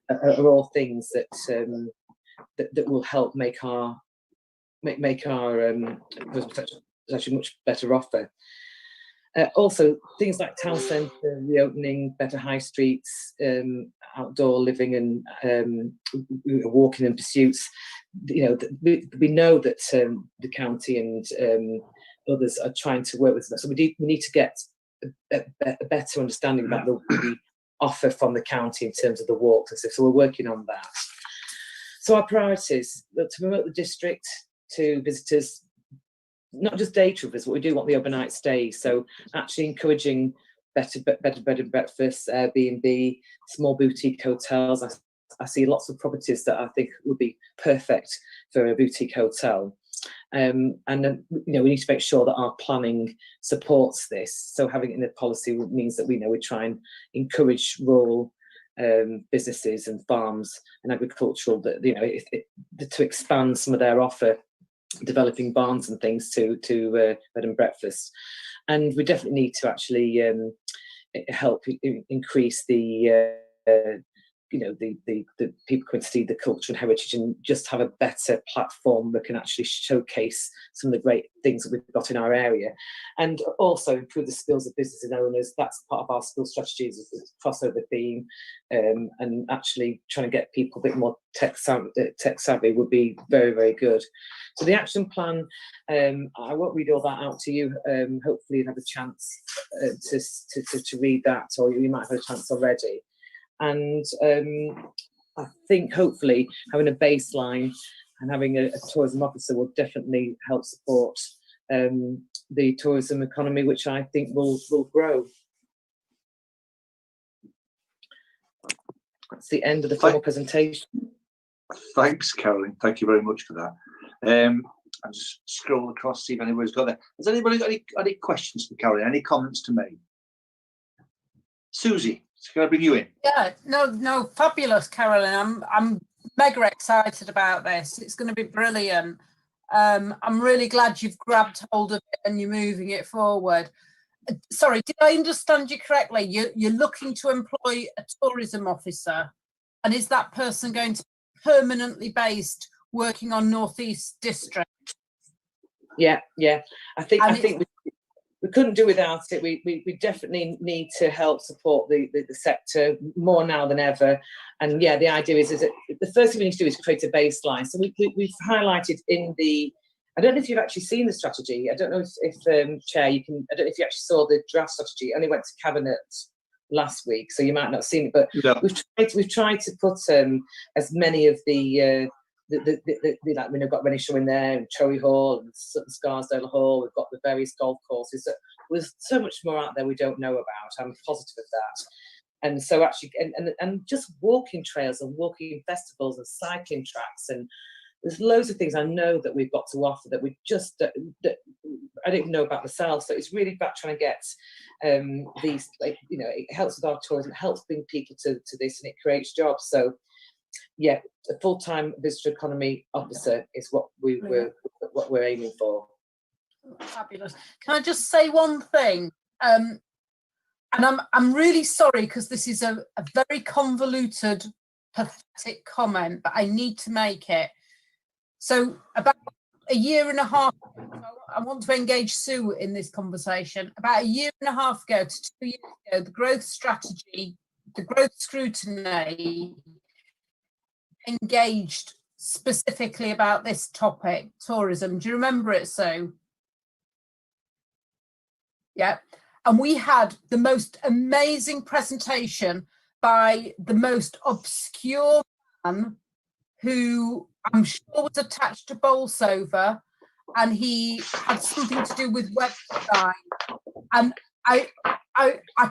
are all things that that will help make our actually much better offer. Also, things like town centre reopening, better high streets, outdoor living and walking and pursuits. We know that the county and others are trying to work with us. So we need to get a better understanding about the offer from the county in terms of the walks and stuff. So we're working on that. So our priorities: to promote the district to visitors, not just day trippers, but we do want the overnight stays. So actually encouraging better bed and breakfast, Airbnb, small boutique hotels. I see lots of properties that I think would be perfect for a boutique hotel. And then, we need to make sure that our planning supports this. So having it in the policy means that we try and encourage rural businesses and farms and agricultural to expand some of their offer, developing barns and things to bed and breakfast. And we definitely need to actually help increase the people can see the culture and heritage, and just have a better platform that can actually showcase some of the great things that we've got in our area, and also improve the skills of business and owners. That's part of our school strategies, is crossover theme, and actually trying to get people a bit more tech savvy would be very, very good. So the action plan, I won't read all that out to you. Hopefully you'll have a chance to read that, or you might have a chance already. And I think hopefully having a baseline and having a tourism officer will definitely help support the tourism economy, which I think will grow. That's the end of the formal presentation. Thanks, Carolyn. Thank you very much for that. I'll just scroll across, see if anybody's got that. Has anybody got any questions for Carolyn? Any comments to make? Susie, can I bring you in? Yeah, no, fabulous, Carolyn. I'm mega excited about this. It's going to be brilliant. I'm really glad you've grabbed hold of it and you're moving it forward. Sorry, did I understand you correctly? You're looking to employ a tourism officer, and is that person going to be permanently based working on North East District? Yeah. I think we couldn't do without it. We definitely need to help support the sector more now than ever. And yeah, the idea is that the first thing we need to do is create a baseline. So we've highlighted in the, I don't know if you've actually seen the strategy. I don't know if Chair, I don't know if you actually saw the draft strategy. It only went to Cabinet last week, so you might not have seen it. But no. We've tried to put as many of the like we've got Renishaw in there, and Troy Hall, and Sutton Scarsdale Hall. We've got the various golf courses. There's so much more out there we don't know about. I'm positive of that. And so actually, and just walking trails and walking festivals and cycling tracks, and there's loads of things I know that we've got to offer that we just that I don't even know about myself. So it's really about trying to get these, it helps with our tourism, it helps bring people to this, and it creates jobs. So yeah, a full-time visitor economy officer is what we're aiming for. Fabulous. Can I just say one thing? And I'm really sorry, because this is a very convoluted, pathetic comment, but I need to make it. So about a year and a half ago, I want to engage Sue in this conversation. About a year and a half ago to 2 years ago, the growth strategy the growth scrutiny engaged specifically about this topic, tourism. Do you remember it, Sue? Yeah. And we had the most amazing presentation by the most obscure man who I'm sure was attached to Bolsover, and he had something to do with web design. And I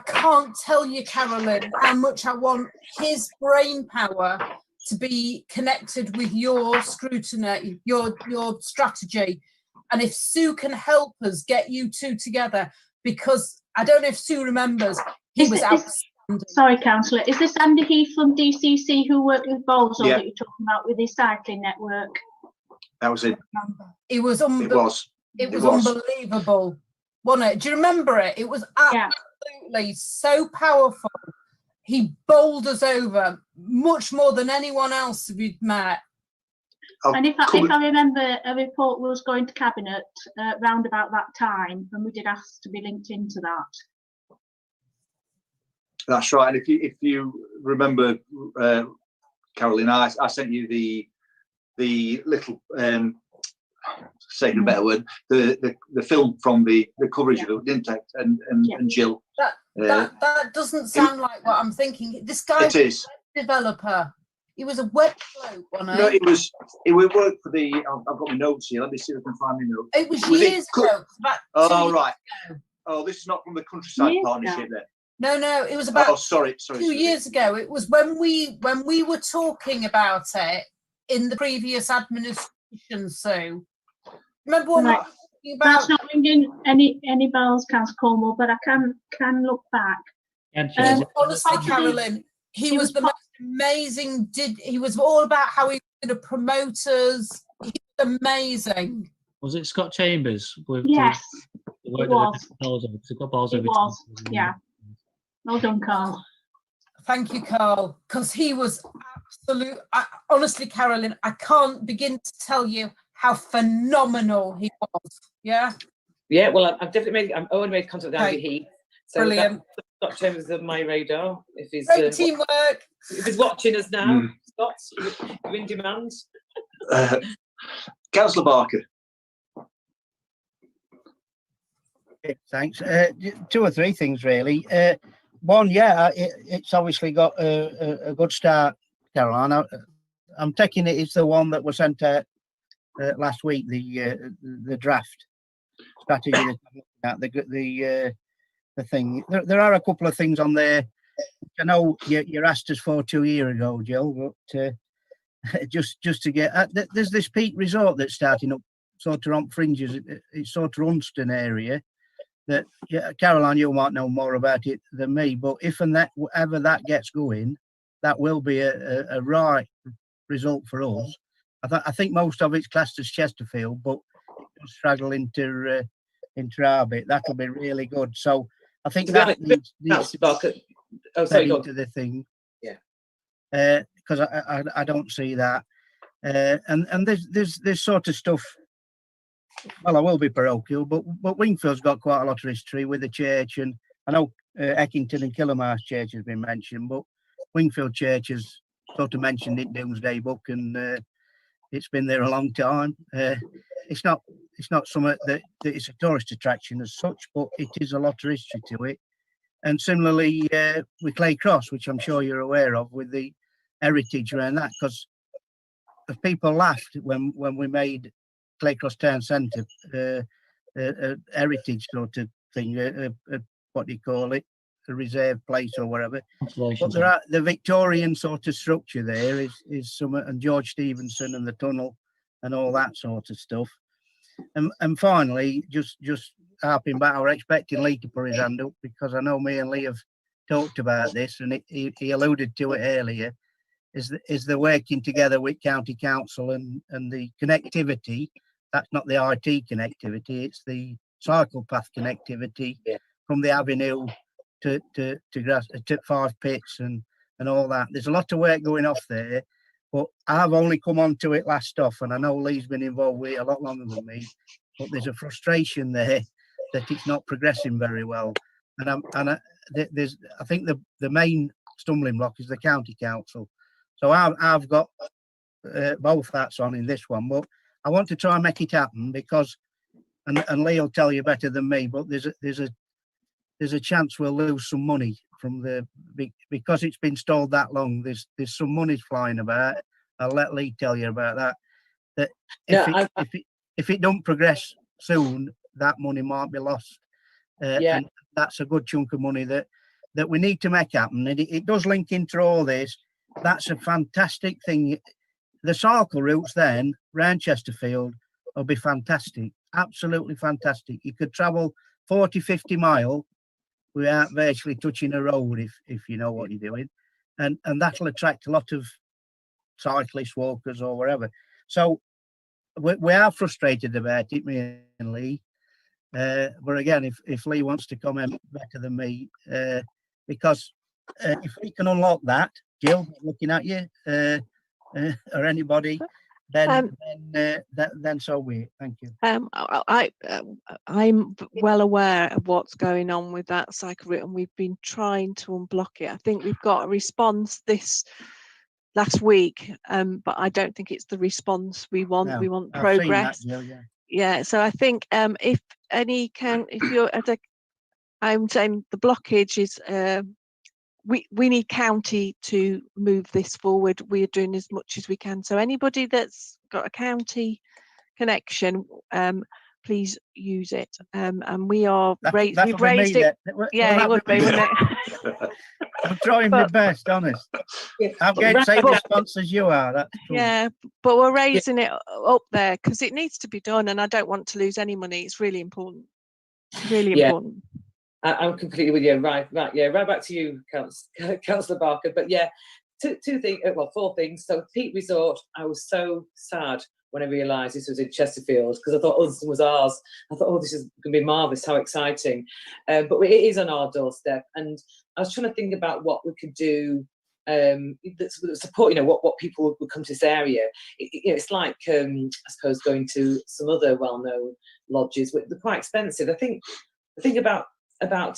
can't tell you, Carolyn, how much I want his brain power to be connected with your scrutiny, your strategy. And if Sue can help us get you two together, because I don't know if Sue remembers, he was outstanding. Sorry, Councillor, is this Andy Heath from DCC who worked with Bolsover Yeah. that you're talking about with his cycling network? That was it. It was It was. It was unbelievable, wasn't it? Do you remember it? It was absolutely so powerful. He bowled us over much more than anyone else we'd met. And if I remember, a report was going to Cabinet round about that time, and we did ask to be linked into that. That's right. And if you remember, Caroline, I sent you the little saying a better word, the film from the coverage of it, didn't it? And Jill. That doesn't sound like what I'm thinking. This guy It is. a developer. He was a web bloke, wasn't No, he? it would work for the. I've got my notes here. Let me see if I can find my notes. It was years ago. About 2 Oh years right. ago. Oh, this is not from the Countryside Years Partnership ago. then. No, it was about Oh, sorry. 2 years ago. It was when we were talking about it in the previous administration. So remember when we were talking about? That's not ringing any bells, Councillor Cornwall, but I can look back. Honestly, Carolyn, he was the most amazing. He was all about how he was going to promote us. He was amazing. Was it Scott Chambers? Yes, it was. It was, yeah. Well done, Carl. Thank you, Carl, because he was absolute. Honestly, Carolyn, I can't begin to tell you how phenomenal he was. Yeah. Yeah, well, I've definitely already made contact with Andy Heath. So Brilliant. Scott Chambers is on my radar. If he's Great teamwork. If he's watching us now, Scott, you're in demand. Councillor Barker. Thanks. 2 or 3 things really. One, it's obviously got a good start, Caroline. I'm taking it's the one that was sent out last week, the draft strategy. The thing. There are a couple of things on there. I know you asked us for 2 years ago, Jill, but just to get there's this Peak Resort that's starting up sort of on fringes. It's sort of Runston area. That Caroline, you might know more about it than me, but if and that ever that gets going, that will be a right result for us. I think most of it's classed as Chesterfield, but it'll straggle into our bit. That'll be really good. So I think that needs to fed into the thing. Yeah. Because I don't see that, and there's sort of stuff. Well, I will be parochial, but Wingfield's got quite a lot of history with the church, and I know Eckington and Killermarsh Church has been mentioned, but Wingfield Church has sort of mentioned in Domesday Book, and it's been there a long time. It's not something that it's a tourist attraction as such, but it is a lot of history to it. And similarly with Clay Cross, which I'm sure you're aware of, with the heritage around that, because people laughed when we made Clay Cross Town Centre a heritage sort of thing, what do you call it, a reserve place or whatever. But there are the Victorian sort of structure there is some, and George Stevenson and the tunnel and all that sort of stuff. And finally, just harping back, I was expecting Lee to put his hand up, because I know me and Lee have talked about this, and he alluded to it earlier, is the working together with County Council and the connectivity. That's not the IT connectivity, it's the cycle path connectivity from the avenue to Five Pits and all that. There's a lot of work going off there, but I've only come onto it last off, and I know Lee's been involved with it a lot longer than me, but there's a frustration there that it's not progressing very well. And I think the main stumbling block is the county council. So I've got both hats on in this one, but I want to try and make it happen because, and Lee will tell you better than me, but there's a chance we'll lose some money from because it's been stalled that long. There's some money flying about. I'll let Lee tell you about that. That if it don't progress soon, that money might be lost. And that's a good chunk of money that we need to make happen. And it does link into all this. That's a fantastic thing. The cycle routes then, round Chesterfield, will be fantastic. Absolutely fantastic. You could travel 40, 50 miles without virtually touching a road if you know what you're doing. And that'll attract a lot of cyclists, walkers or whatever. So we are frustrated about it, me and Lee. But again, if Lee wants to comment better than me, because if we can unlock that, Jill, looking at you, or anybody, then so be it. Thank you. I'm well aware of what's going on with that cycle route, and we've been trying to unblock it. I think we've got a response this last week, but I don't think it's the response we want. No, we want I've progress. seen that, Jill, yeah. Yeah, so I think if you're at a, I'm saying the blockage is we need county to move this forward. We are doing as much as we can. So anybody that's got a county connection, please use it. And we are we've raised it. Yeah, it would be, wouldn't it? I'm trying my best, honest. I'm getting the same response as you are. That's true. Yeah, but we're raising it up there because it needs to be done, and I don't want to lose any money. It's really important. Really important. I'm completely with you. Right, yeah, right back to you, Councillor Barker. But yeah, two things. Well, four things. So Peak Resort, I was so sad when I realised this was in Chesterfield because I thought Uddingston was ours. I thought, oh, this is going to be marvellous. How exciting! But it is on our doorstep, and I was trying to think about what we could do. Support, what people would come to this area. It's like I suppose going to some other well-known lodges, but they're quite expensive. I think about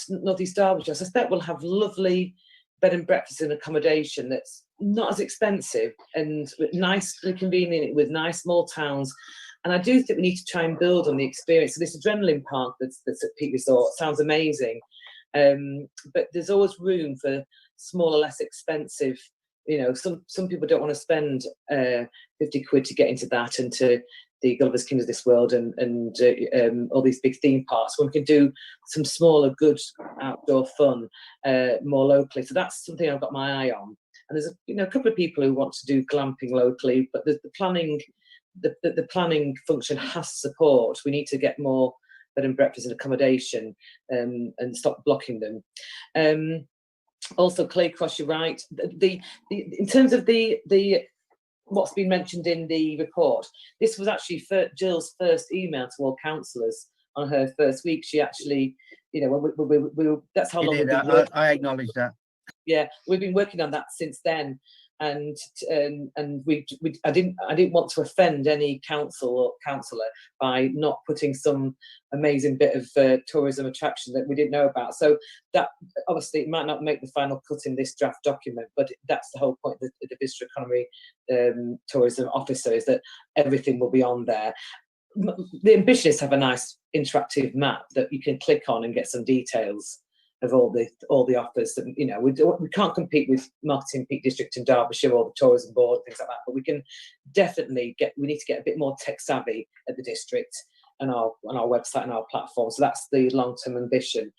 North East Derbyshire. I suspect we'll have lovely bed and breakfast and accommodation that's not as expensive and nicely convenient with nice small towns. And I do think we need to try and build on the experience. So this adrenaline park that's at Peak Resort sounds amazing, but there's always room for smaller, less expensive. Some people don't want to spend 50 quid to get into that and to the Gulliver's King of this world and all these big theme parks, when we can do some smaller, good outdoor fun more locally. So that's something I've got my eye on. And there's a couple of people who want to do glamping locally, but the planning function has support. We need to get more bed and breakfast and accommodation and stop blocking them. Also, Claycross, you're right. In terms of the what's been mentioned in the report, this was actually Jill's first email to all councillors on her first week. She actually, that's how long we've been working. I acknowledge that. Yeah, we've been working on that since then, and I didn't want to offend any council or councillor by not putting some amazing bit of tourism attraction that we didn't know about. So that obviously it might not make the final cut in this draft document, but that's the whole point of the Vista Economy tourism officer, is that everything will be on there. The ambition is to have a nice interactive map that you can click on and get some details of all the offers. That we can't compete with Marketing Peak District in Derbyshire or the Tourism Board and things like that, but we can definitely we need to get a bit more tech savvy at the district and on our website and our platform. So that's the long-term ambition.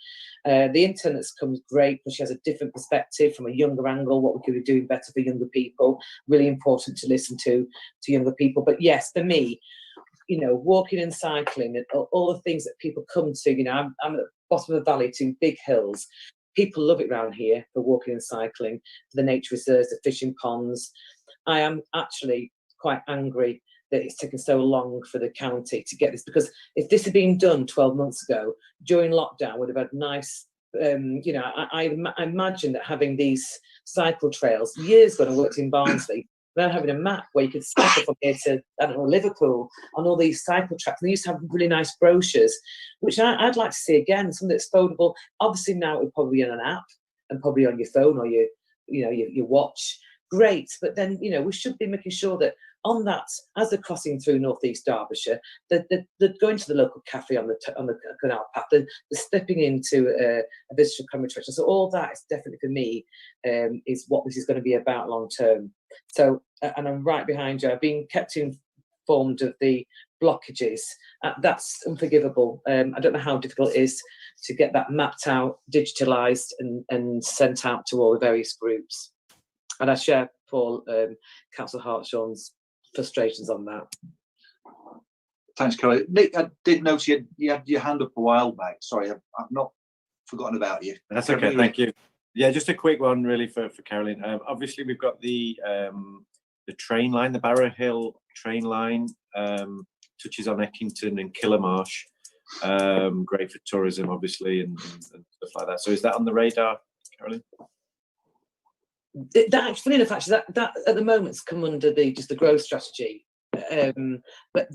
The internet's comes great because she has a different perspective from a younger angle, what we could be doing better for younger people. Really important to listen to younger people. But yes, for me, walking and cycling and all the things that people come to, I'm at the bottom of the valley to big hills. People love it around here for walking and cycling, for the nature reserves, the fishing ponds. I am actually quite angry that it's taken so long for the county to get this, because if this had been done 12 months ago during lockdown, would have had nice, I imagine that having these cycle trails, years ago I worked in Barnsley, then having a map where you could cycle from here to, Liverpool on all these cycle tracks. And they used to have really nice brochures, which I'd like to see again, something that's foldable. Obviously now it would probably be on an app and probably on your phone or your you watch, great, but then we should be making sure that on that, as they're crossing through North East Derbyshire, they're going to the local cafe on the canal path, they're stepping into a visitor accommodation. So all that is definitely, for me, is what this is going to be about long term. So, and I'm right behind you. I've been kept informed of the blockages. That's unforgivable. I don't know how difficult it is to get that mapped out, digitalised, and sent out to all the various groups. And I share Paul, Councillor Hartshawn's frustrations on that. Thanks, Kelly. Nick, I did notice you had your hand up a while back. Sorry, I've not forgotten about you. That's okay, thank you. Yeah, just a quick one really for Carolyn. Obviously, we've got the train line, the Barrow Hill train line, touches on Eckington and Killamarsh. Great for tourism, obviously, and stuff like that. So is that on the radar, Carolyn? That, funny enough, actually, that at the moment's come under just the growth strategy. But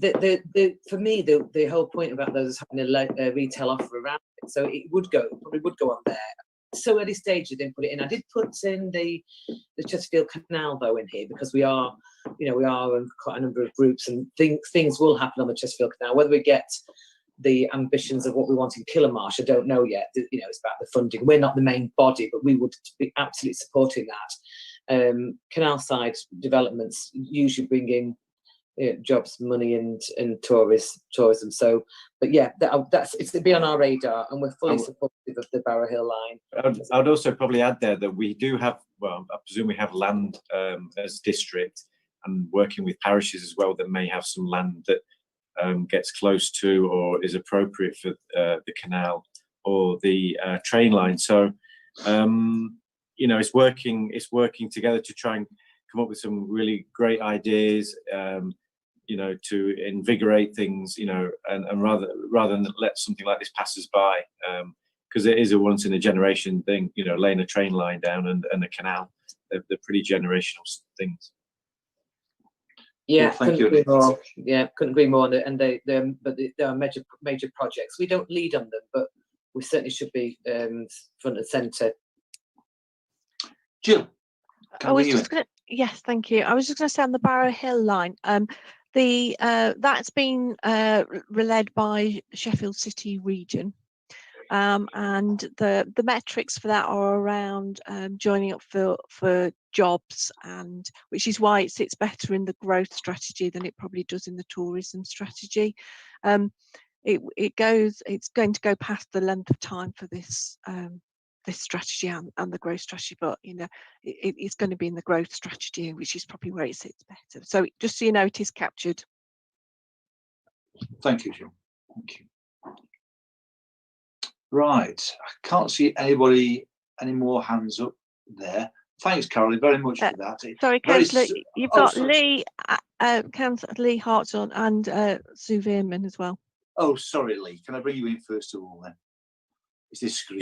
for me, the whole point about those having a retail offer around it, so it probably would go on there. So early stage, I didn't put it in. I did put in the Chesterfield Canal though in here, because we are quite a number of groups, and things will happen on the Chesterfield Canal. Whether we get the ambitions of what we want in Killamarsh, I don't know yet. It's about the funding. We're not the main body, but we would be absolutely supporting that. Canal side developments usually bring in jobs, money, and tourism. So, but yeah, it's to be on our radar, and we're fully supportive of the Barrow Hill line. I'd also probably add there that we do have, well, I presume we have land as district, and working with parishes as well that may have some land that gets close to or is appropriate for the canal or the train line. So, it's working together to try and come up with some really great ideas, to invigorate things, and rather than let something like this pass us by, because it is a once in a generation thing, laying a train line down and a canal. They're pretty generational things. Yeah, well, thank you. Couldn't agree more. And they are major projects. We don't lead on them, but we certainly should be front and centre. Jill, yes, thank you. I was just going to say on the Barrow Hill line, that's been relayed by Sheffield City region, and the metrics for that are around joining up for jobs, and which is why it sits better in the growth strategy than it probably does in the tourism strategy. It's going to go past the length of time for this strategy and the growth strategy, but it's going to be in the growth strategy, which is probably where it sits better. So just so you know, it is captured. Thank you, Jill. Thank you. Right, I can't see any more hands up there. Thanks, Caroline, very much for that. Sorry, Councillor, you've got Lee, Councillor Lee Hartshorn and Sue Veerman as well. Oh, sorry, Lee. Can I bring you in first of all then? Is this screen?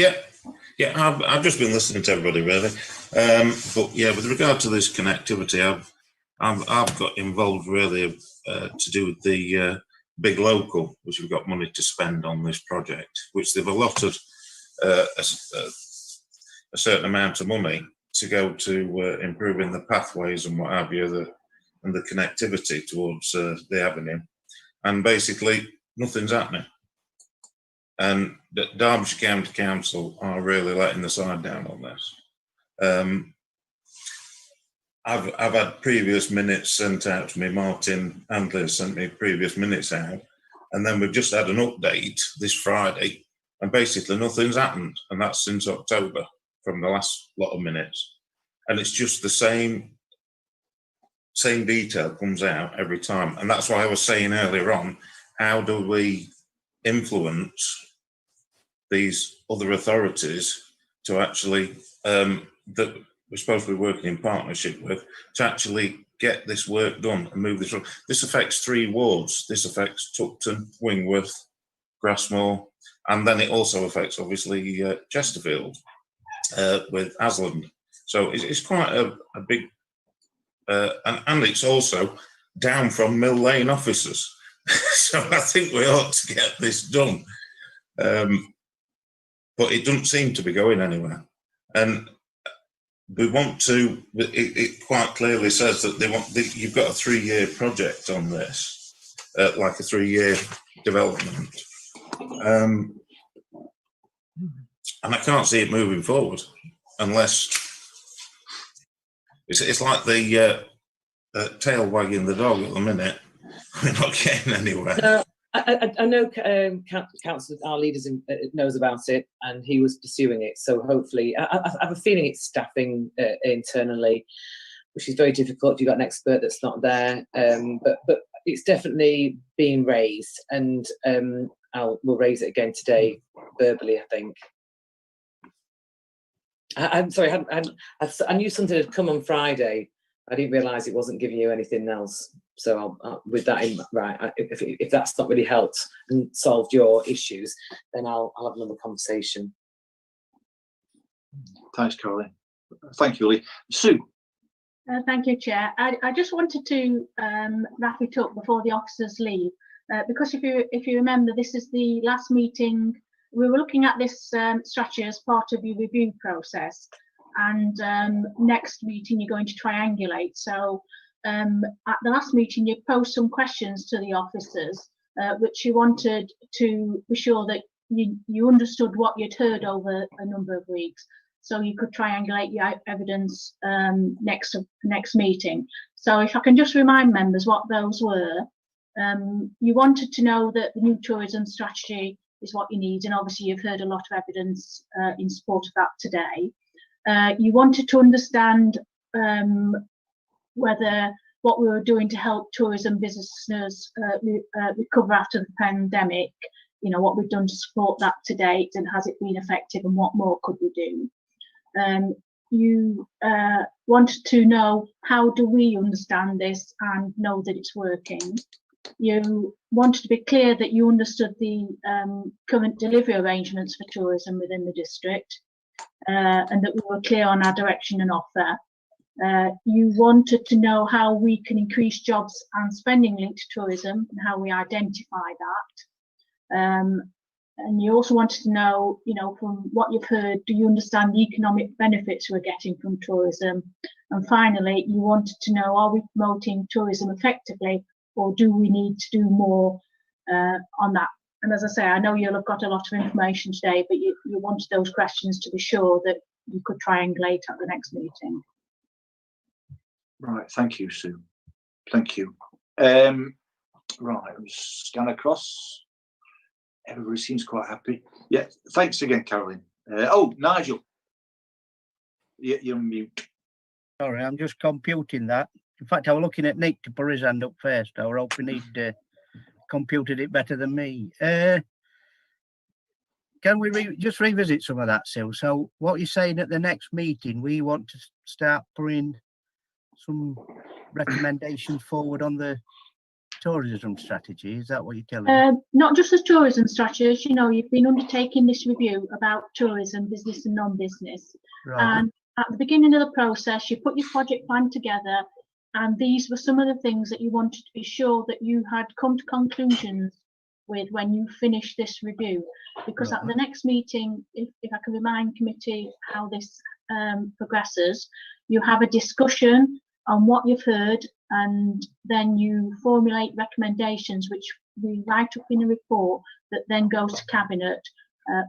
Yeah. I've just been listening to everybody really, but yeah, with regard to this connectivity, I've got involved really to do with the big local, which we've got money to spend on this project, which they've allotted a certain amount of money to go to improving the pathways and what have you, and the connectivity towards the avenue, and basically nothing's happening. And the Derbyshire County Council are really letting the side down on this. I've had previous minutes sent out to me. Martin Andley sent me previous minutes out, and then we've just had an update this Friday, and basically nothing's happened, and that's since October from the last lot of minutes, and it's just the same detail comes out every time, and that's why I was saying earlier on, how do we influence these other authorities to actually that we're supposed to be working in partnership with, to actually get this work done and move this on. This affects 3 wards. This affects Tupton, Wingworth, Grassmore, and then it also affects obviously Chesterfield with Asland. So it's quite a big, and it's also down from Mill Lane officers. So I think we ought to get this done. But it doesn't seem to be going anywhere. And we want to, it quite clearly says that you've got a 3-year project on this, like a 3-year development. And I can't see it moving forward unless it's like the tail wagging the dog at the minute. We're not getting anywhere. No, I know council, our leaders knows about it, and he was pursuing it. So hopefully, I have a feeling it's staffing internally, which is very difficult. You've got an expert that's not there, but it's definitely being raised, and we'll raise it again today verbally, I think. I'm sorry, I knew something had come on Friday. I didn't realise it wasn't giving you anything else. So with that in right, if that's not really helped and solved your issues, then I'll have another conversation. Thanks, Caroline. Thank you, Lee. Sue. Thank you, Chair. I just wanted to wrap it up before the officers leave, because if you remember, this is the last meeting. We were looking at this strategy as part of the review process, and next meeting you're going to triangulate. So at the last meeting you posed some questions to the officers, which you wanted to be sure that you understood what you'd heard over a number of weeks, so you could triangulate your evidence next meeting. So if I can just remind members what those were. You wanted to know that the new tourism strategy is what you need, and obviously you've heard a lot of evidence in support of that today. You wanted to understand whether what we were doing to help tourism businesses recover after the pandemic, what we've done to support that to date, and has it been effective, and what more could we do. You wanted to know, how do we understand this and know that it's working? You wanted to be clear that you understood the current delivery arrangements for tourism within the district, and that we were clear on our direction and offer. You wanted to know how we can increase jobs and spending linked to tourism, and how we identify that. And you also wanted to know, from what you've heard, do you understand the economic benefits we're getting from tourism? And finally, you wanted to know, are we promoting tourism effectively, or do we need to do more on that? And as I say, I know you'll have got a lot of information today, but you wanted those questions to be sure that you could triangulate at the next meeting. Right, thank you, Sue. Thank you. Right, I'll scan across. Everybody seems quite happy. Yeah, thanks again, Caroline. Nigel, you're on mute. Sorry, I'm just computing that. In fact, I was looking at Nick to put his hand up first. I was hoping he'd computed it better than me. Can we just revisit some of that, Sue? So what you're saying at the next meeting, we want to start putting some recommendations forward on the tourism strategy. Is that what you're telling me? Not just the tourism strategy. As you know, you've been undertaking this review about tourism, business and non-business. Right. And at the beginning of the process, you put your project plan together, and these were some of the things that you wanted to be sure that you had come to conclusions with when you finished this review. Because at the next meeting, if I can remind committee how this progresses, you have a discussion on what you've heard, and then you formulate recommendations which we write up in a report that then goes to Cabinet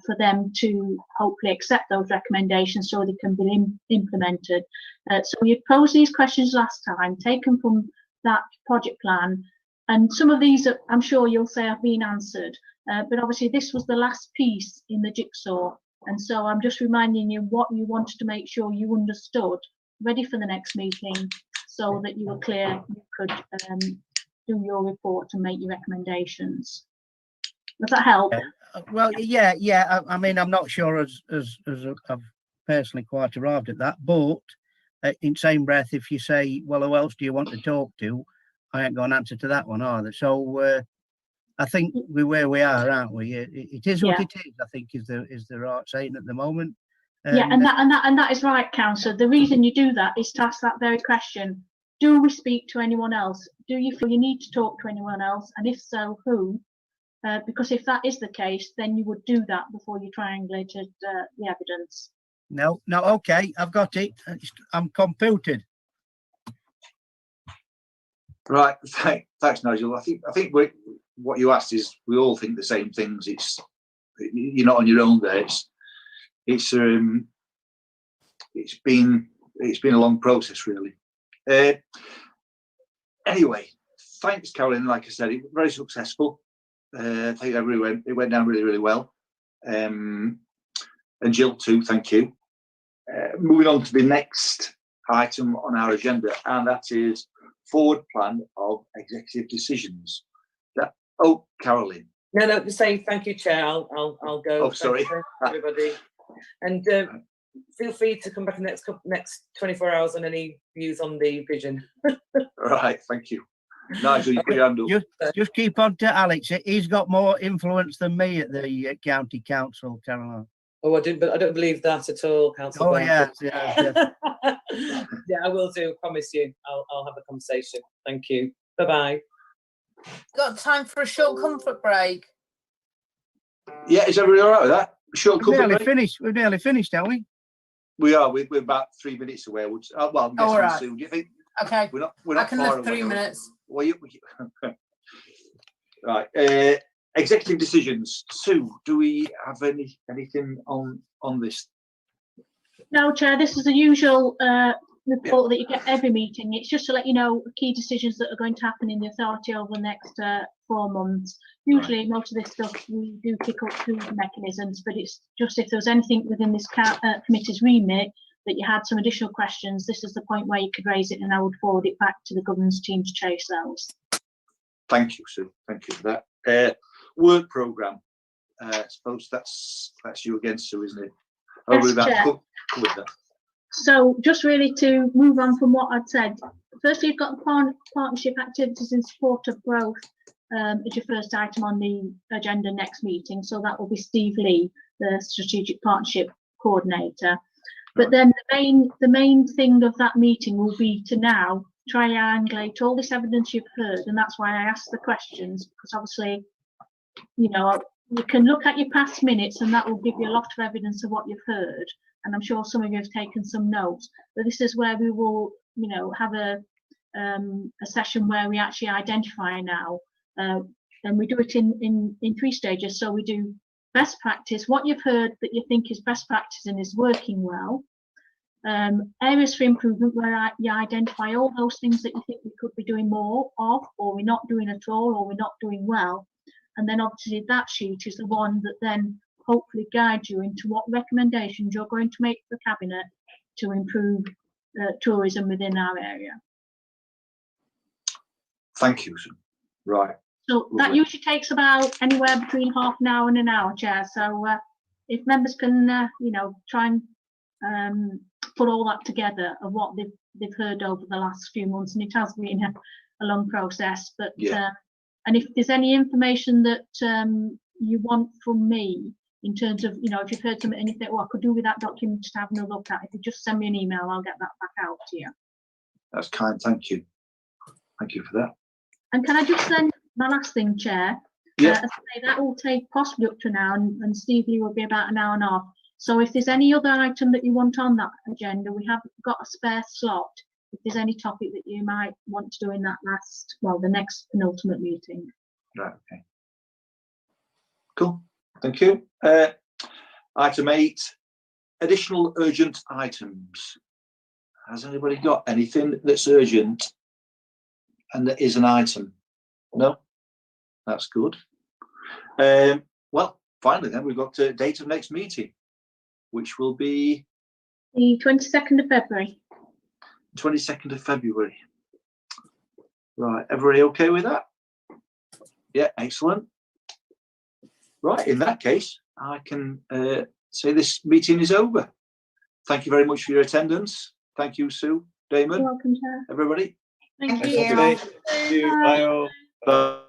for them to hopefully accept those recommendations so they can be implemented. So you posed these questions last time, taken from that project plan, and some of these I'm sure you'll say have been answered, but obviously this was the last piece in the jigsaw, and so I'm just reminding you what you wanted to make sure you understood, ready for the next meeting, so that you were clear you could do your report and make your recommendations. Does that help? Well, yeah. I mean, I'm not sure as I've personally quite arrived at that, but in same breath, if you say, well, who else do you want to talk to? I ain't got an answer to that one either. So I think we're where we are, aren't we? It is what it is, I think is the right saying at the moment. Yeah, and that is right, Councillor. The reason you do that is to ask that very question. Do we speak to anyone else? Do you feel you need to talk to anyone else? And if so, who? Because if that is the case, then you would do that before you triangulated the evidence. No, okay, I've got it. I'm computed. Right, thanks, Nigel. I think what you asked is we all think the same things. You're not on your own there. It's been a long process, really. Anyway, thanks, Carolyn. Like I said, it was very successful. I think it went down really, really well. And Jill too. Thank you. Moving on to the next item on our agenda, and that is forward plan of executive decisions. Carolyn. No, to say thank you, Chair. I'll go. Oh, sorry. Thank you, everybody, and feel free to come back in the next 24 hours on any views on the vision. Right, thank you. Nigel, you put your hand up. Just keep on to Alex. He's got more influence than me at the county council, Caroline. Oh, I don't believe that at all, Councillor. Oh, yeah. Yeah, I will do. Promise you. I'll have a conversation. Thank you. Bye-bye. Got time for a short comfort break? Yeah, is everybody all right with that? Short We've comfort nearly break? finished. We've nearly finished, haven't we? We are. We're about 3 minutes away. Well, I'm guessing right. soon. Do you think? Okay. We're not I can far live 3 away. minutes. Well, right. Executive decisions. Sue, do we have anything on this? No, Chair, this is the usual report that you get every meeting. It's just to let you know key decisions that are going to happen in the authority over the next 4 months. Usually, most of this stuff we do pick up through the mechanisms, but it's just if there's anything within this committee's remit that you had some additional questions, this is the point where you could raise it, and I would forward it back to the governance team to chase those. Thank you, Sue. Thank you for that. Work programme. I suppose that's you again, Sue, isn't it? Yes, Chair. With that. So just really to move on from what I'd said, firstly, you've got the partnership activities in support of growth as your first item on the agenda next meeting. So that will be Steve Lee, the strategic partnership coordinator. But then the main thing of that meeting will be to now triangulate all this evidence you've heard, and that's why I asked the questions, because obviously, you know, you can look at your past minutes and that will give you a lot of evidence of what you've heard, and I'm sure some of you have taken some notes, but this is where we will, you know, have a session where we actually identify now, and we do it in 3 stages. So we do best practice, what you've heard that you think is best practice and is working well, areas for improvement where you identify all those things that you think we could be doing more of, or we're not doing at all, or we're not doing well. And then obviously that sheet is the one that then hopefully guides you into what recommendations you're going to make to the Cabinet to improve tourism within our area. Thank you, Sue. Right. So that usually takes about anywhere between half an hour and an hour, Chair. So if members can, you know, try and put all that together of what they've heard over the last few months, and it has been a long process. But yeah. And if there's any information that you want from me in terms of, you know, if you've heard something and you think, well, I could do with that document just having a look at, if you just send me an email, I'll get that back out to you. That's kind. Thank you. Thank you for that. And can I just send my last thing, Chair? Yeah. As I say, that will take possibly up to an hour, and Steve Lee will be about an hour and a half. So if there's any other item that you want on that agenda, we have got a spare slot. If there's any topic that you might want to do in that the next penultimate meeting. Right. Okay. Cool. Thank you. Item 8, additional urgent items. Has anybody got anything that's urgent and that is an item? No? That's good. Well, finally then, we've got a date of next meeting, which will be the 22nd of February. 22nd of February. Right, everybody okay with that? Yeah, excellent. Right, in that case, I can say this meeting is over. Thank you very much for your attendance. Thank you, Sue, Damon. You're welcome, Chair. Everybody. Thank you. Bye all. Bye.